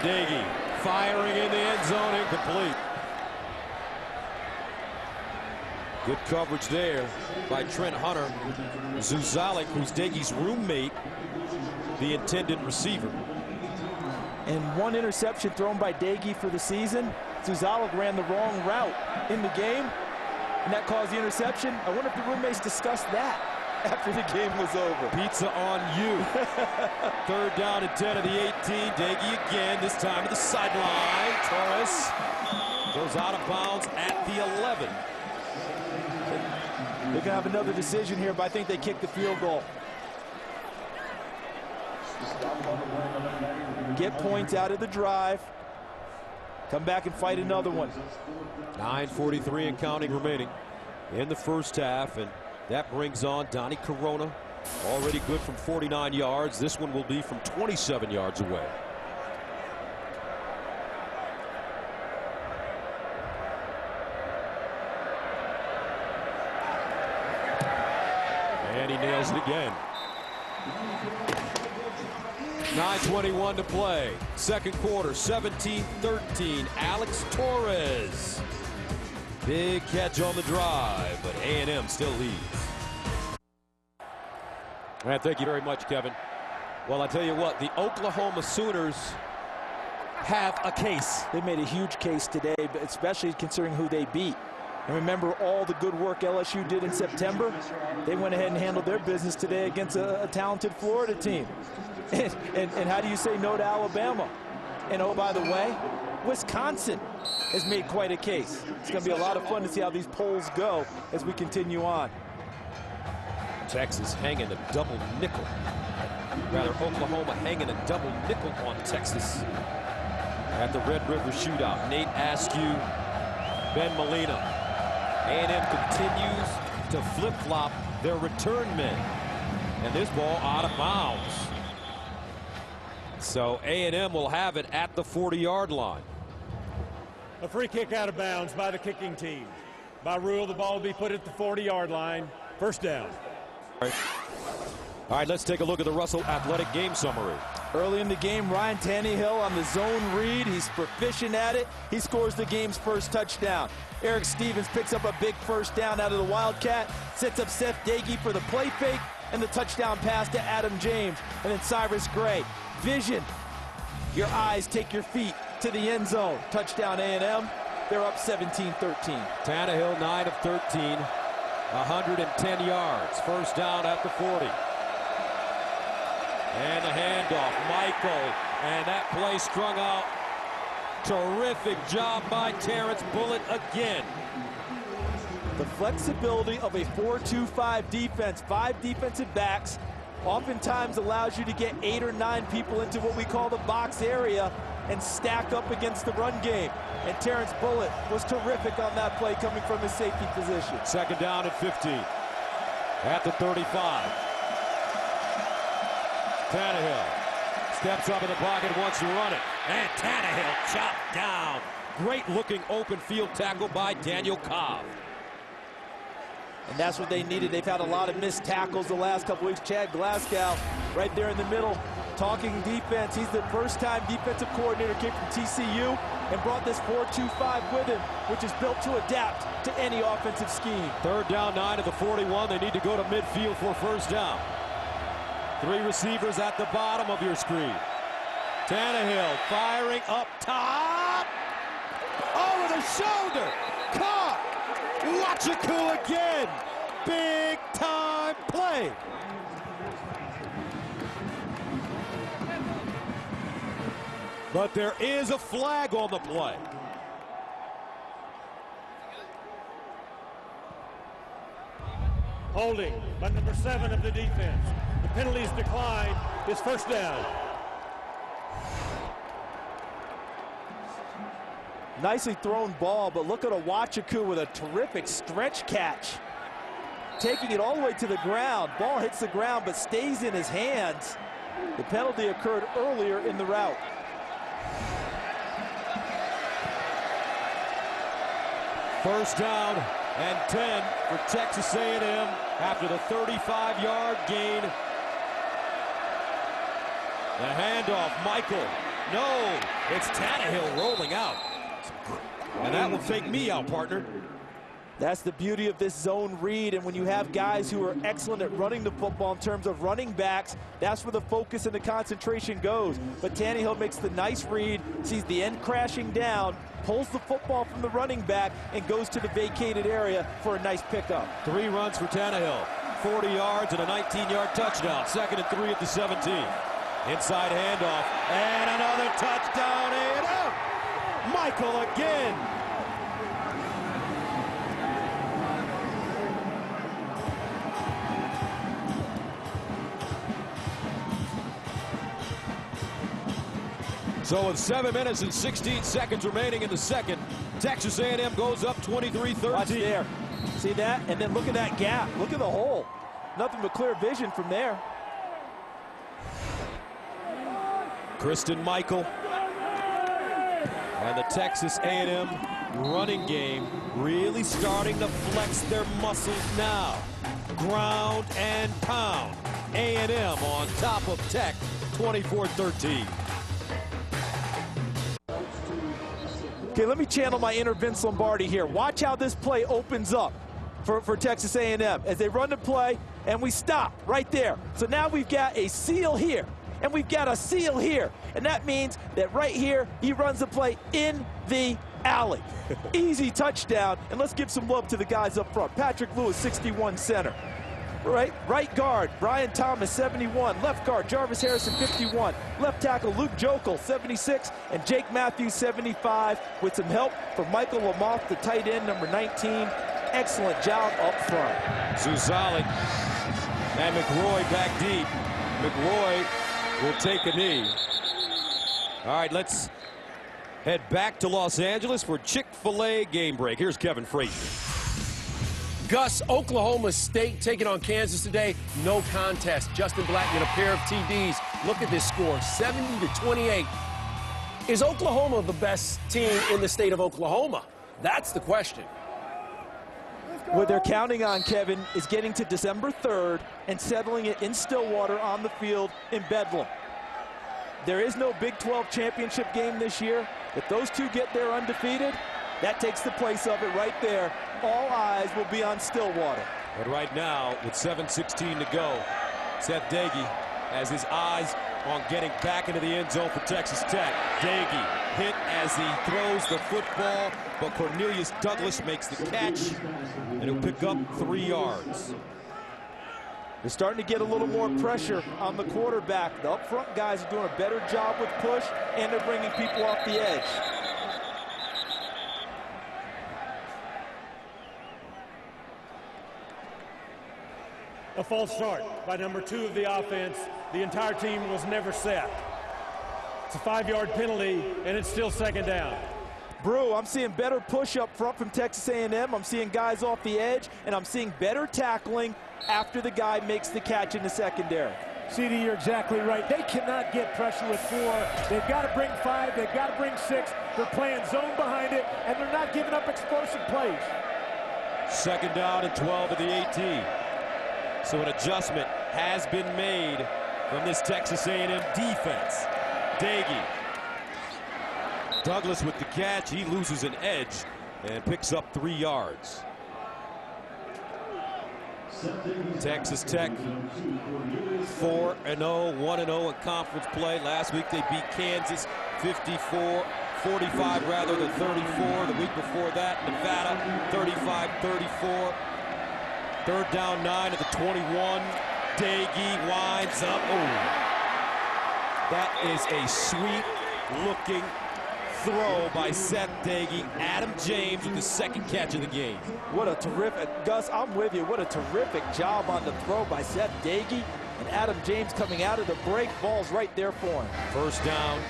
Daggy firing in the end zone, incomplete. Good coverage there by Trent Hunter. Zuzalik, who's Daggy's roommate, the intended receiver. And 1 interception thrown by Daggy for the season. Zuzalik ran the wrong route in the game, and that caused the interception. I wonder if the roommates discussed that after the game was over. Pizza on you. Third down and 10 of the 18. Daggy again, this time to the sideline. Torres goes out of bounds at the 11. They're going to have another decision here, but I think they kicked the field goal. Get points out of the drive. Come back and fight another one. 9:43 and counting remaining in the first half, and that brings on Donnie Corona. Already good from 49 yards. This one will be from 27 yards away. And he nails it again. 9:21 to play. Second quarter, 17-13. Alex Torres. Big catch on the drive, but A&M still leads. And thank you very much, Kevin. Well, I tell you what, the Oklahoma Sooners have a case. They made a huge case today, but especially considering who they beat. And remember all the good work LSU did in September? They went ahead and handled their business today against a talented Florida team. And how do you say no to Alabama? And oh, by the way, Wisconsin has made quite a case. It's going to be a lot of fun to see how these polls go as we continue on. Texas hanging a double nickel. Rather, Oklahoma hanging a double nickel on Texas at the Red River Shootout. Nate Askew, Ben Molina. A&M continues to flip-flop their return men. And this ball out of bounds. So A&M will have it at the 40-yard line. A free kick out of bounds by the kicking team. By rule, the ball will be put at the 40-yard line. First down. All right, let's take a look at the Russell Athletic game summary. Early in the game, Ryan Tannehill on the zone read. He's proficient at it. He scores the game's first touchdown. Eric Stevens picks up a big first down out of the Wildcat, sets up Seth Daggy for the play fake and the touchdown pass to Adam James. And then Cyrus Gray. Vision. Your eyes take your feet to the end zone. Touchdown A&M. They're up 17-13. Tannehill 9 of 13, 110 yards. First down at the 40. And the handoff, Michael, and that play strung out. Terrific job by Terrence Bullitt again. The flexibility of a 4-2-5 defense, 5 defensive backs, oftentimes allows you to get 8 or 9 people into what we call the box area and stack up against the run game. And Terrence Bullitt was terrific on that play coming from his safety position. Second down at 15. At the 35. Tannehill steps up in the pocket, wants to run it. And Tannehill chopped down. Great looking open field tackle by Daniel Cobb. And that's what they needed. They've had a lot of missed tackles the last couple weeks. Chad Glasgow right there in the middle talking defense. He's the first-time defensive coordinator, came from TCU and brought this 4-2-5 with him, which is built to adapt to any offensive scheme. Third down, 9 of the 41. They need to go to midfield for first down. 3 receivers at the bottom of your screen. Tannehill firing up top. Over the shoulder. Caught. Wachiku again. Big time play. But there is a flag on the play. Holding by number 7 of the defense. The penalties declined. It's first down. Nicely thrown ball, but look at Wachiku with a terrific stretch catch. Taking it all the way to the ground. Ball hits the ground but stays in his hands. The penalty occurred earlier in the route. First down and 10 for Texas A&M after the 35-yard gain. The handoff, Michael. No, it's Tannehill rolling out. And that will take me out, partner. That's the beauty of this zone read, and when you have guys who are excellent at running the football in terms of running backs, that's where the focus and the concentration goes. But Tannehill makes the nice read, sees the end crashing down, pulls the football from the running back, and goes to the vacated area for a nice pickup. 3 runs for Tannehill, 40 yards and a 19-yard touchdown. 2nd and 3 at the 17. Inside handoff, and another touchdown, A&M. Michael again. So with 7 minutes and 16 seconds remaining in the second, Texas A&M goes up 23-13. Watch there. See that? And then look at that gap. Look at the hole. Nothing but clear vision from there. Kristen Michael. And the Texas A&M running game really starting to flex their muscles now. Ground and pound. A&M on top of Tech, 24-13. Okay, let me channel my inner Vince Lombardi here. Watch how this play opens up for Texas A&M as they run the play, and we stop right there. So now we've got a seal here, and we've got a seal here. And that means that right here, he runs the play in the alley. Easy touchdown, and let's give some love to the guys up front. Patrick Lewis, 61 center. Right guard, Brian Thomas, 71. Left guard, Jarvis Harrison, 51. Left tackle, Luke Jokel, 76. And Jake Matthews, 75. With some help from Michael Lamoth, the tight end, number 19. Excellent job up front. Zuzalik and McRoy back deep. McRoy will take a knee. All right, let's head back to Los Angeles for Chick-fil-A game break. Here's Kevin Frazier. Gus, Oklahoma State taking on Kansas today. No contest. Justin Blackman, a pair of TDs. Look at this score, 70-28. Is Oklahoma the best team in the state of Oklahoma? That's the question. What they're counting on, Kevin, is getting to December 3rd and settling it in Stillwater on the field in Bedlam. There is no Big 12 championship game this year. If those two get there undefeated, that takes the place of it right there. All eyes will be on Stillwater. But right now, with 7:16 to go, Seth Doege has his eyes on getting back into the end zone for Texas Tech. Doege hit as he throws the football, but Cornelius Douglas makes the catch, and he'll pick up 3 yards. They're starting to get a little more pressure on the quarterback. The up front guys are doing a better job with push, and they're bringing people off the edge. A false start by number 2 of the offense. The entire team was never set. It's a 5-yard penalty, and it's still 2nd down. Brew, I'm seeing better push up front from Texas A&M. I'm seeing guys off the edge, and I'm seeing better tackling after the guy makes the catch in the secondary. CD, you're exactly right. They cannot get pressure with 4. They've got to bring 5. They've got to bring 6. They're playing zone behind it, and they're not giving up explosive plays. 2nd down and 12 at the 18. So an adjustment has been made from this Texas A&M defense. Doege. Douglas with the catch. He loses an edge and picks up 3 yards. Texas Tech 4-0, 1-0 in conference play. Last week they beat Kansas 45 rather than 34. The week before that, Nevada 35-34. Third down 9 at the 21. Daggy winds up. Oh, that is a sweet-looking throw by Seth Daggy. Adam James with the second catch of the game. What a terrific, Gus, I'm with you. What a terrific job on the throw by Seth Daggy. And Adam James coming out of the break, ball's right there for him. First down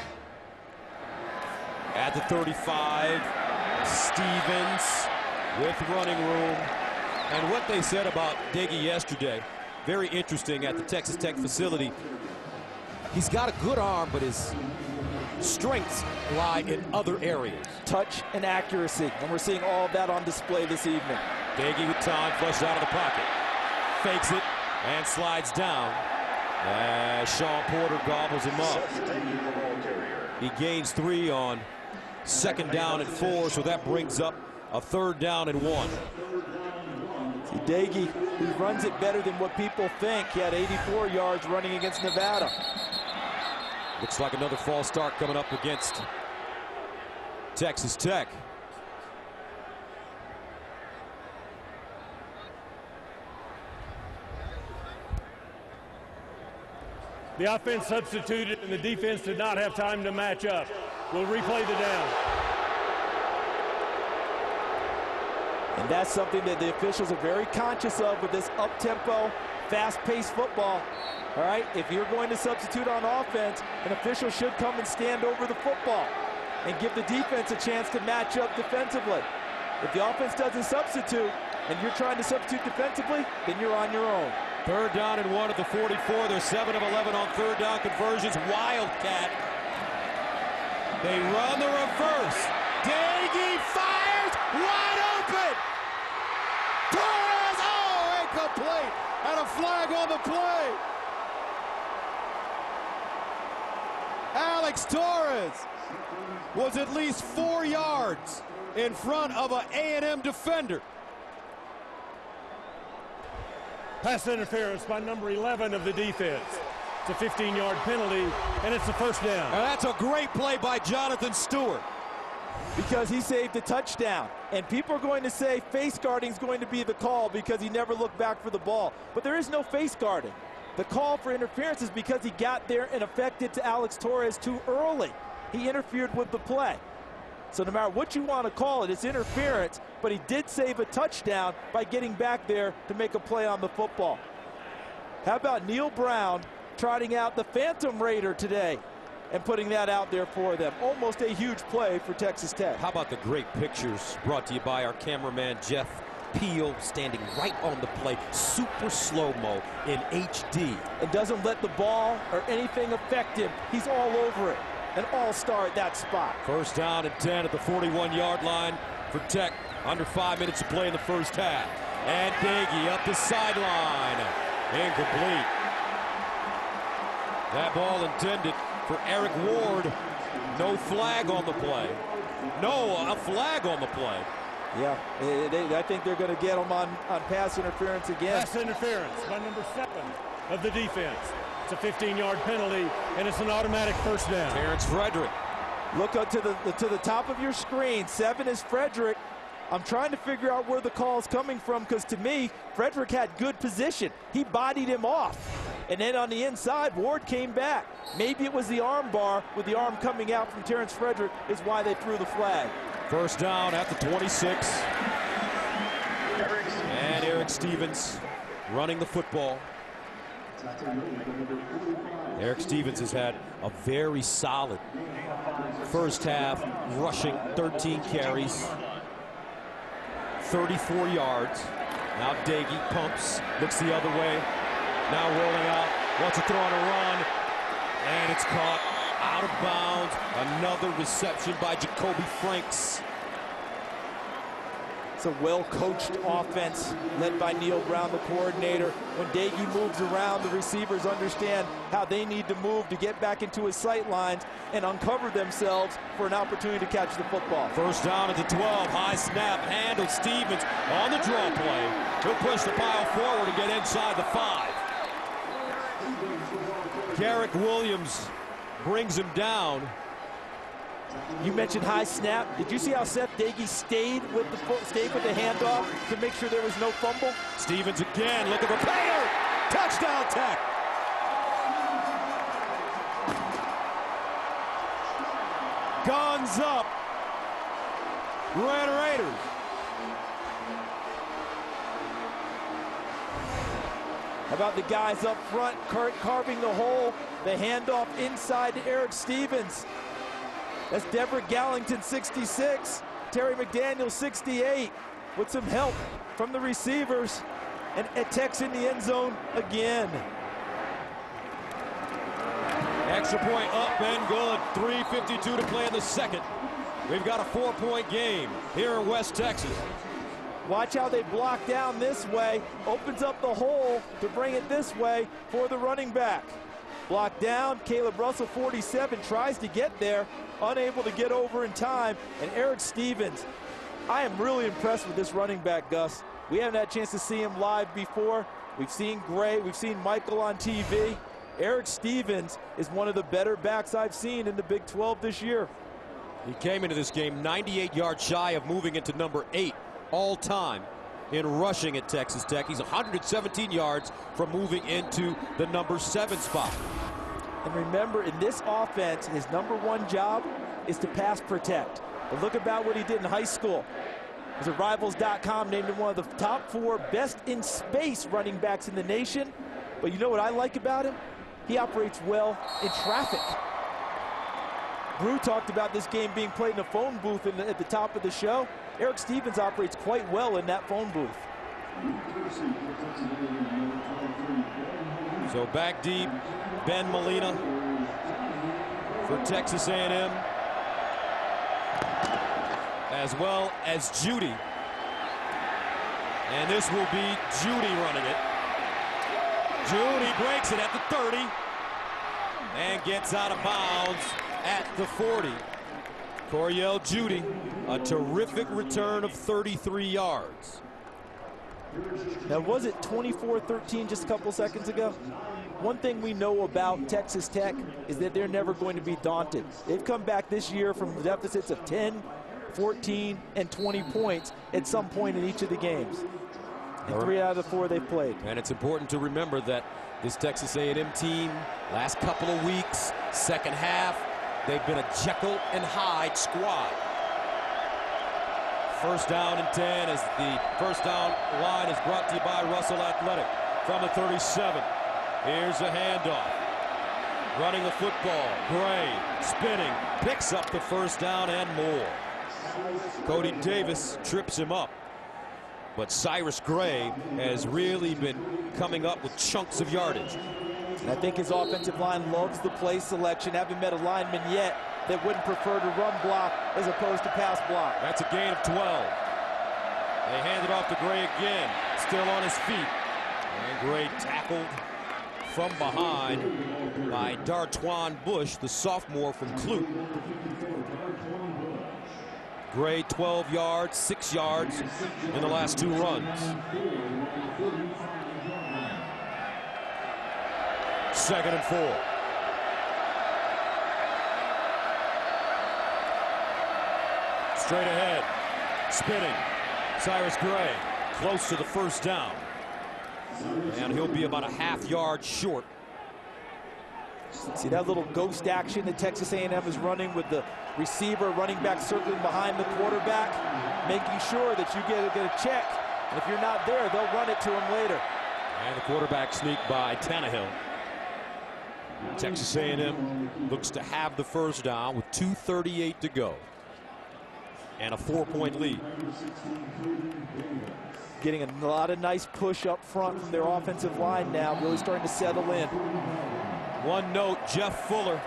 at the 35. Stevens with running room. And what they said about Daggy yesterday, very interesting at the Texas Tech facility. He's got a good arm, but his strengths lie in other areas. Touch and accuracy, and we're seeing all of that on display this evening. Daggy with time, flushed out of the pocket. Fakes it and slides down. Sean Porter gobbles him up. He gains 3 on second down and 4, so that brings up a third down and 1. See, Daggy, he runs it better than what people think. He had 84 yards running against Nevada. Looks like another false start coming up against Texas Tech. The offense substituted and the defense did not have time to match up. We'll replay the down. And that's something that the officials are very conscious of with this up-tempo, fast-paced football. All right, if you're going to substitute on offense, an official should come and stand over the football and give the defense a chance to match up defensively. If the offense doesn't substitute and you're trying to substitute defensively, then you're on your own. Third down and 1 at the 44. They're 7 of 11 on third down conversions. Wildcat. They run the reverse. Daggy fires. Wide open. Torres. Oh, incomplete. And a flag on the play. Alex Torres was at least 4 yards in front of an A&M defender. Pass interference by number 11 of the defense. It's a 15-yard penalty, and it's a first down. And that's a great play by Jonathan Stewart. Because he saved a touchdown. And people are going to say face guarding is going to be the call because he never looked back for the ball. But there is no face guarding. The call for interference is because he got there and affected to Alex Torres too early. He interfered with the play. So no matter what you want to call it, it's interference, but he did save a touchdown by getting back there to make a play on the football. How about Neil Brown trotting out the Phantom Raider today and putting that out there for them? Almost a huge play for Texas Tech. How about the great pictures brought to you by our cameraman, Jeff Peel, standing right on the play, super slow-mo in HD. And doesn't let the ball or anything affect him. He's all over it. An all-star at that spot. First down and 10 at the 41-yard line for Tech. Under 5 minutes to play in the first half. And Daggy up the sideline. Incomplete. That ball intended for Eric Ward. No flag on the play. No, a flag on the play. Yeah, I think they're going to get him on pass interference again. Pass interference by number 7 of the defense. It's a 15-yard penalty, and it's an automatic first down. Terrence Frederick. Look up to the top of your screen. 7 is Frederick. I'm trying to figure out where the call is coming from because to me, Frederick had good position. He bodied him off. And then on the inside, Ward came back. Maybe it was the arm bar with the arm coming out from Terrence Frederick is why they threw the flag. First down at the 26. And Eric Stevens running the football. Eric Stevens has had a very solid first half, rushing 13 carries, 34 yards. Now Daggy pumps, looks the other way. Now rolling out, wants to throw on a run, and it's caught out of bounds. Another reception by Jacoby Franks. It's a well-coached offense led by Neil Brown, the coordinator. When Daggy moves around, the receivers understand how they need to move to get back into his sight lines and uncover themselves for an opportunity to catch the football. First down at the 12, high snap, handled. Stevens on the draw play. He'll push the pile forward and get inside the 5. Garrick Williams brings him down. You mentioned high snap. Did you see how Seth Daggy stayed with the handoff to make sure there was no fumble? Stevens again, looking for Payer. Touchdown Tech. Guns up. Red Raiders. How about the guys up front carving the hole? The handoff inside to Eric Stevens. That's Deborah Gallington, 66. Terry McDaniel, 68. With some help from the receivers. And Tech's in the end zone again. Extra point up and good. 3:52 to play in the second. We've got a 4-point game here in West Texas. Watch how they block down this way. Opens up the hole to bring it this way for the running back. Block down. Caleb Russell, 47, tries to get there. Unable to get over in time. And Eric Stevens, I am really impressed with this running back, Gus. We haven't had a chance to see him live before. We've seen Gray. We've seen Michael on TV. Eric Stevens is one of the better backs I've seen in the Big 12 this year. He came into this game 98 yards shy of moving into number 8 all time in rushing at Texas Tech. He's 117 yards from moving into the number 7 spot. And remember, in this offense, his #1 job is to pass protect. But look about what he did in high school. As a Rivals.com named him one of the top 4 best in space running backs in the nation. But you know what I like about him? He operates well in traffic. Brew talked about this game being played in a phone booth at the top of the show. Eric Stevens operates quite well in that phone booth. So back deep, Ben Molina for Texas A&M, as well as Judy. And this will be Judy running it. Judy breaks it at the 30 and gets out of bounds at the 40. Coriel Judy, a terrific return of 33 yards. Now, was it 24-13 just a couple seconds ago? One thing we know about Texas Tech is that they're never going to be daunted. They've come back this year from deficits of 10, 14, and 20 points at some point in each of the games. And 3 out of the 4 they've played. And it's important to remember that this Texas A&M team, last couple of weeks, second half, they've been a Jekyll and Hyde squad. First down and 10 as the first down line is brought to you by Russell Athletic from the 37. Here's a handoff. Running the football. Gray spinning. Picks up the first down and more. Cody Davis trips him up. But Cyrus Gray has really been coming up with chunks of yardage. And I think his offensive line loves the play selection. Haven't met a lineman yet that wouldn't prefer to run block as opposed to pass block. That's a gain of 12. They hand it off to Gray again. Still on his feet. And Gray tackled from behind by Dartwan Bush, the sophomore from Clute. Gray 12 yards, 6 yards in the last 2 runs. Second and 4. Straight ahead, spinning. Cyrus Gray close to the first down. And he'll be about a half yard short. See that little ghost action that Texas A&M is running with the receiver, running back circling behind the quarterback, making sure that you get a check. And if you're not there, they'll run it to him later. And the quarterback sneak by Tannehill. Texas A&M looks to have the first down with 2:38 to go. And a 4-point lead. Getting a lot of nice push up front from their offensive line now, really starting to settle in. One note, Jeff Fuller,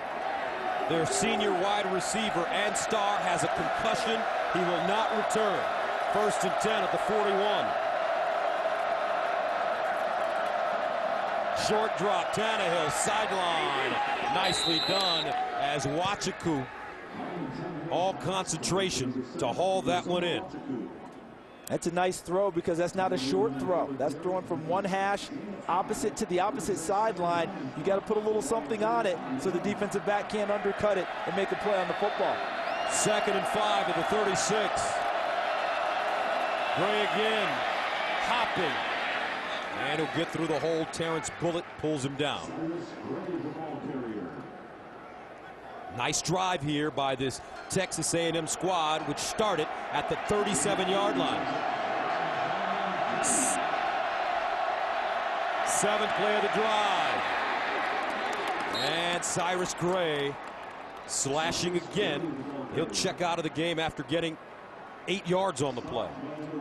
their senior wide receiver and star, has a concussion. He will not return. First and 10 at the 41. Short drop, Tannehill, sideline. Nicely done as Wachiku, all concentration to haul that one in. That's a nice throw because that's not a short throw. That's throwing from one hash opposite to the opposite sideline. You got to put a little something on it so the defensive back can't undercut it and make a play on the football. 2nd and 5 at the 36. Gray again, hopping. And he'll get through the hole. Terrence Bullitt pulls him down. Nice drive here by this Texas A&M squad, which started at the 37-yard line. 7th play of the drive. And Cyrus Gray slashing again. He'll check out of the game after getting 8 yards on the play.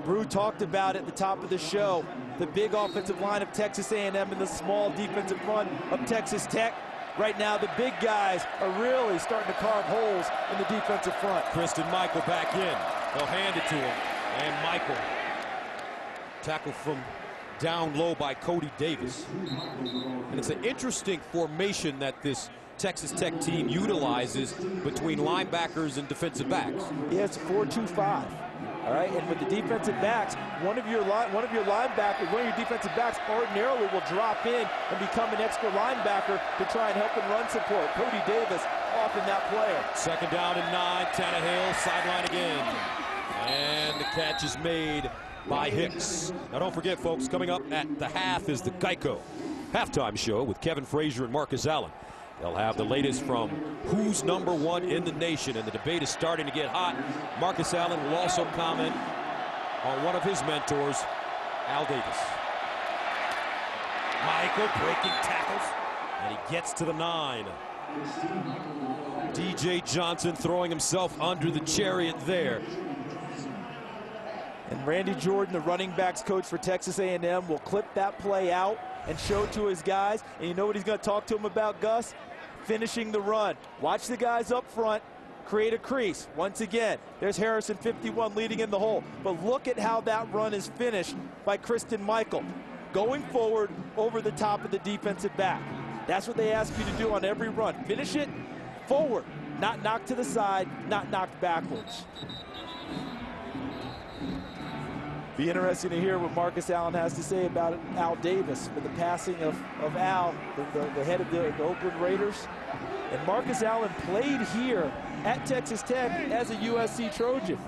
Brew talked about at the top of the show, the big offensive line of Texas A&M and the small defensive front of Texas Tech. Right now, the big guys are really starting to carve holes in the defensive front. Christian Michael back in. They'll hand it to him. And Michael tackled from down low by Cody Davis. And it's an interesting formation that this Texas Tech team utilizes between linebackers and defensive backs. Yeah, it's a 4-2-5. All right, and with the defensive backs, one of your linebackers, one of your defensive backs ordinarily will drop in and become an extra linebacker to try and help in run support. Cody Davis often that player. 2nd down and 9, Tannehill, sideline again. And the catch is made by Hicks. Now don't forget, folks, coming up at the half is the Geico halftime show with Kevin Frazier and Marcus Allen. They'll have the latest from who's #1 in the nation, and the debate is starting to get hot. Marcus Allen will also comment on one of his mentors, Al Davis. Michael breaking tackles, and he gets to the 9. DJ Johnson throwing himself under the chariot there. And Randy Jordan, the running backs coach for Texas A&M, will clip that play out and show it to his guys. And you know what he's going to talk to them about, Gus? Finishing the run. Watch the guys up front create a crease. Once again, there's Harrison, 51, leading in the hole. But look at how that run is finished by Christian Michael. Going forward over the top of the defensive back. That's what they ask you to do on every run. Finish it forward, not knocked to the side, not knocked backwards. Be interesting to hear what Marcus Allen has to say about Al Davis for the passing of Al, the head of the Oakland Raiders. And Marcus Allen played here at Texas Tech as a USC Trojan.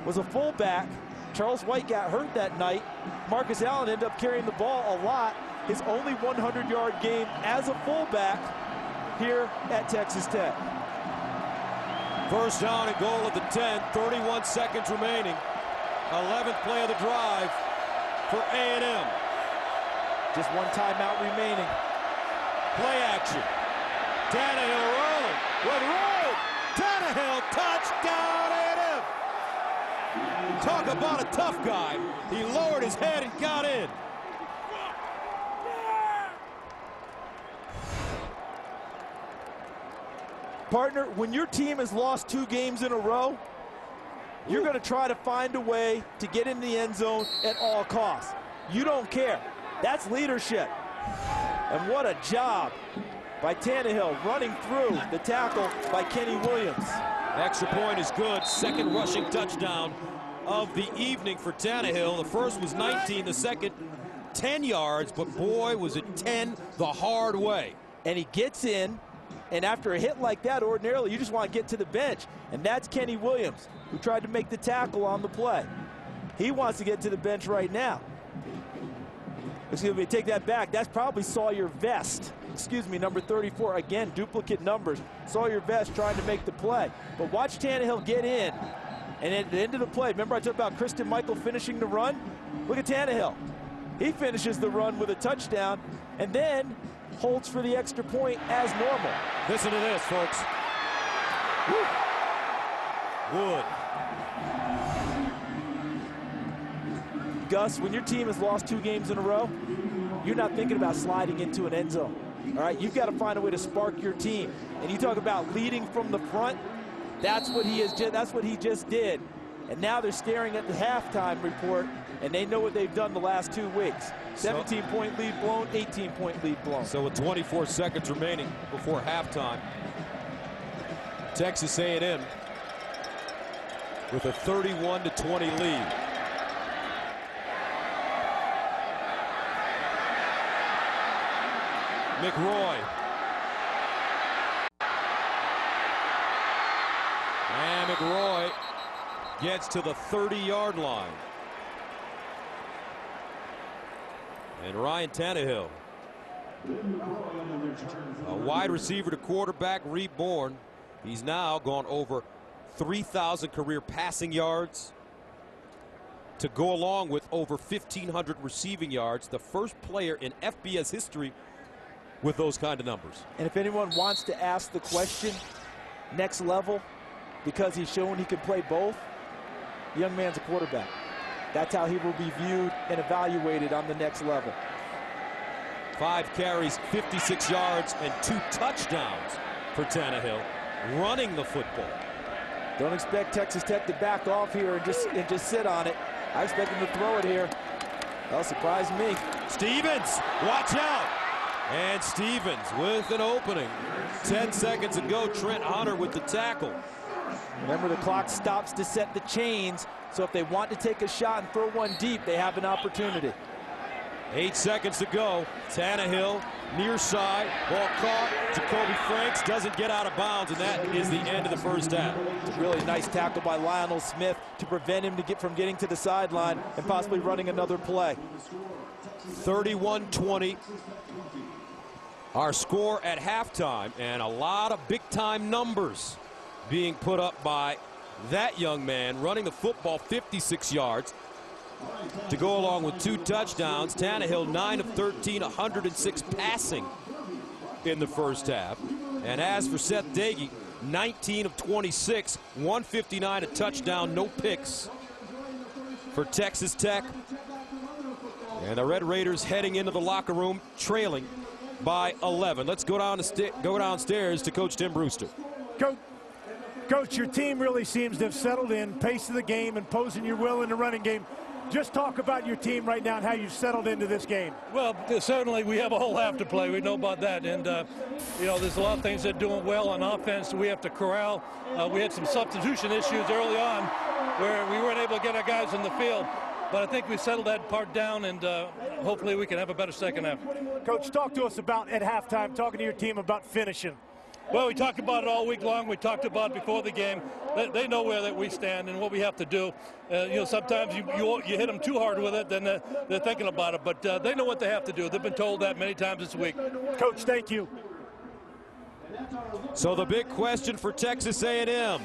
Was a fullback. Charles White got hurt that night. Marcus Allen ended up carrying the ball a lot. His only 100-yard game as a fullback here at Texas Tech. First down and goal at the 10, 31 seconds remaining. 11th play of the drive for A&M. Just one timeout remaining. Play action. Tannehill rolling with room. Tannehill, touchdown A&M. Talk about a tough guy. He lowered his head and got in. Partner, when your team has lost 2 games in a row, you're going to try to find a way to get in the end zone at all costs. You don't care. That's leadership. And what a job by Tannehill running through the tackle by Kenny Williams. Extra point is good. Second rushing touchdown of the evening for Tannehill. The first was 19, the second 10 yards, but boy, was it 10 the hard way. And he gets in, and after a hit like that, ordinarily you just want to get to the bench. And that's Kenny Williams, who tried to make the tackle on the play. He wants to get to the bench right now. Excuse me, take that back. That's probably Sawyer Vest. Excuse me, number 34. Again, duplicate numbers. Sawyer Vest trying to make the play. But watch Tannehill get in. And at the end of the play, remember I talked about Christian Michael finishing the run? Look at Tannehill. He finishes the run with a touchdown and then holds for the extra point as normal. Listen to this, folks. Woo. Wood. Gus, when your team has lost 2 games in a row, you're not thinking about sliding into an end zone. All right, you've got to find a way to spark your team. And you talk about leading from the front. That's what he just did And now they're staring at the halftime report, and they know what they've done the last 2 weeks. 17-point lead blown, 18-point lead blown. So with 24 seconds remaining before halftime, Texas A&M with a 31-20 lead. McRoy. And McRoy gets to the 30-yard line. And Ryan Tannehill, a wide receiver to quarterback reborn. He's now gone over 3,000 career passing yards to go along with over 1,500 receiving yards. The first player in FBS history with those kind of numbers. And if anyone wants to ask the question, next level, because he's shown he can play both, the young man's a quarterback. That's how he will be viewed and evaluated on the next level. 5 carries, 56 yards, and 2 touchdowns for Tannehill, running the football. Don't expect Texas Tech to back off here and just sit on it. I expect him to throw it here. That'll surprise me. Stevens, watch out. And Stevens with an opening. 10 seconds ago, Trent Hunter with the tackle. Remember, the clock stops to set the chains, so if they want to take a shot and throw one deep, they have an opportunity. 8 seconds to go. Tannehill, near side, ball caught. Jacoby Franks doesn't get out of bounds, and that is the end of the first half. It's a really nice tackle by Lionel Smith to prevent him from getting to the sideline and possibly running another play. 31-20. Our score at halftime, and a lot of big-time numbers being put up by that young man running the football 56 yards to go along with 2 touchdowns. Tannehill 9 of 13, 106 passing in the first half. And as for Seth Doege, 19 of 26, 159, a touchdown, no picks for Texas Tech. And the Red Raiders heading into the locker room trailing by 11. Let's go downstairs to Coach Tim Brewster. Coach, your team really seems to have settled in, pace of the game, imposing your will in the running game. Just talk about your team right now and how you've settled into this game. Well, certainly we have a whole half to play. We know about that. And, you know, there's a lot of things they're doing well on offense we have to corral. We had some substitution issues early on where we weren't able to get our guys in the field. But I think we settled that part down, and hopefully we can have a better second half. Coach, talk to us about, at halftime, talking to your team about finishing. Well, we talked about it all week long. We talked about it before the game. They know where that we stand and what we have to do. You know, sometimes you hit them too hard with it, then they're thinking about it. But they know what they have to do. They've been told that many times this week. Coach, thank you. So the big question for Texas A&M,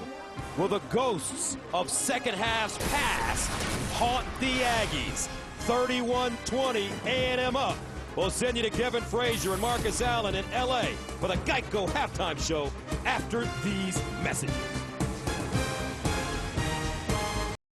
will the ghosts of second half's past haunt the Aggies? 31-20, A&M up. We'll send you to Kevin Frazier and Marcus Allen in L.A. for the Geico halftime show after these messages.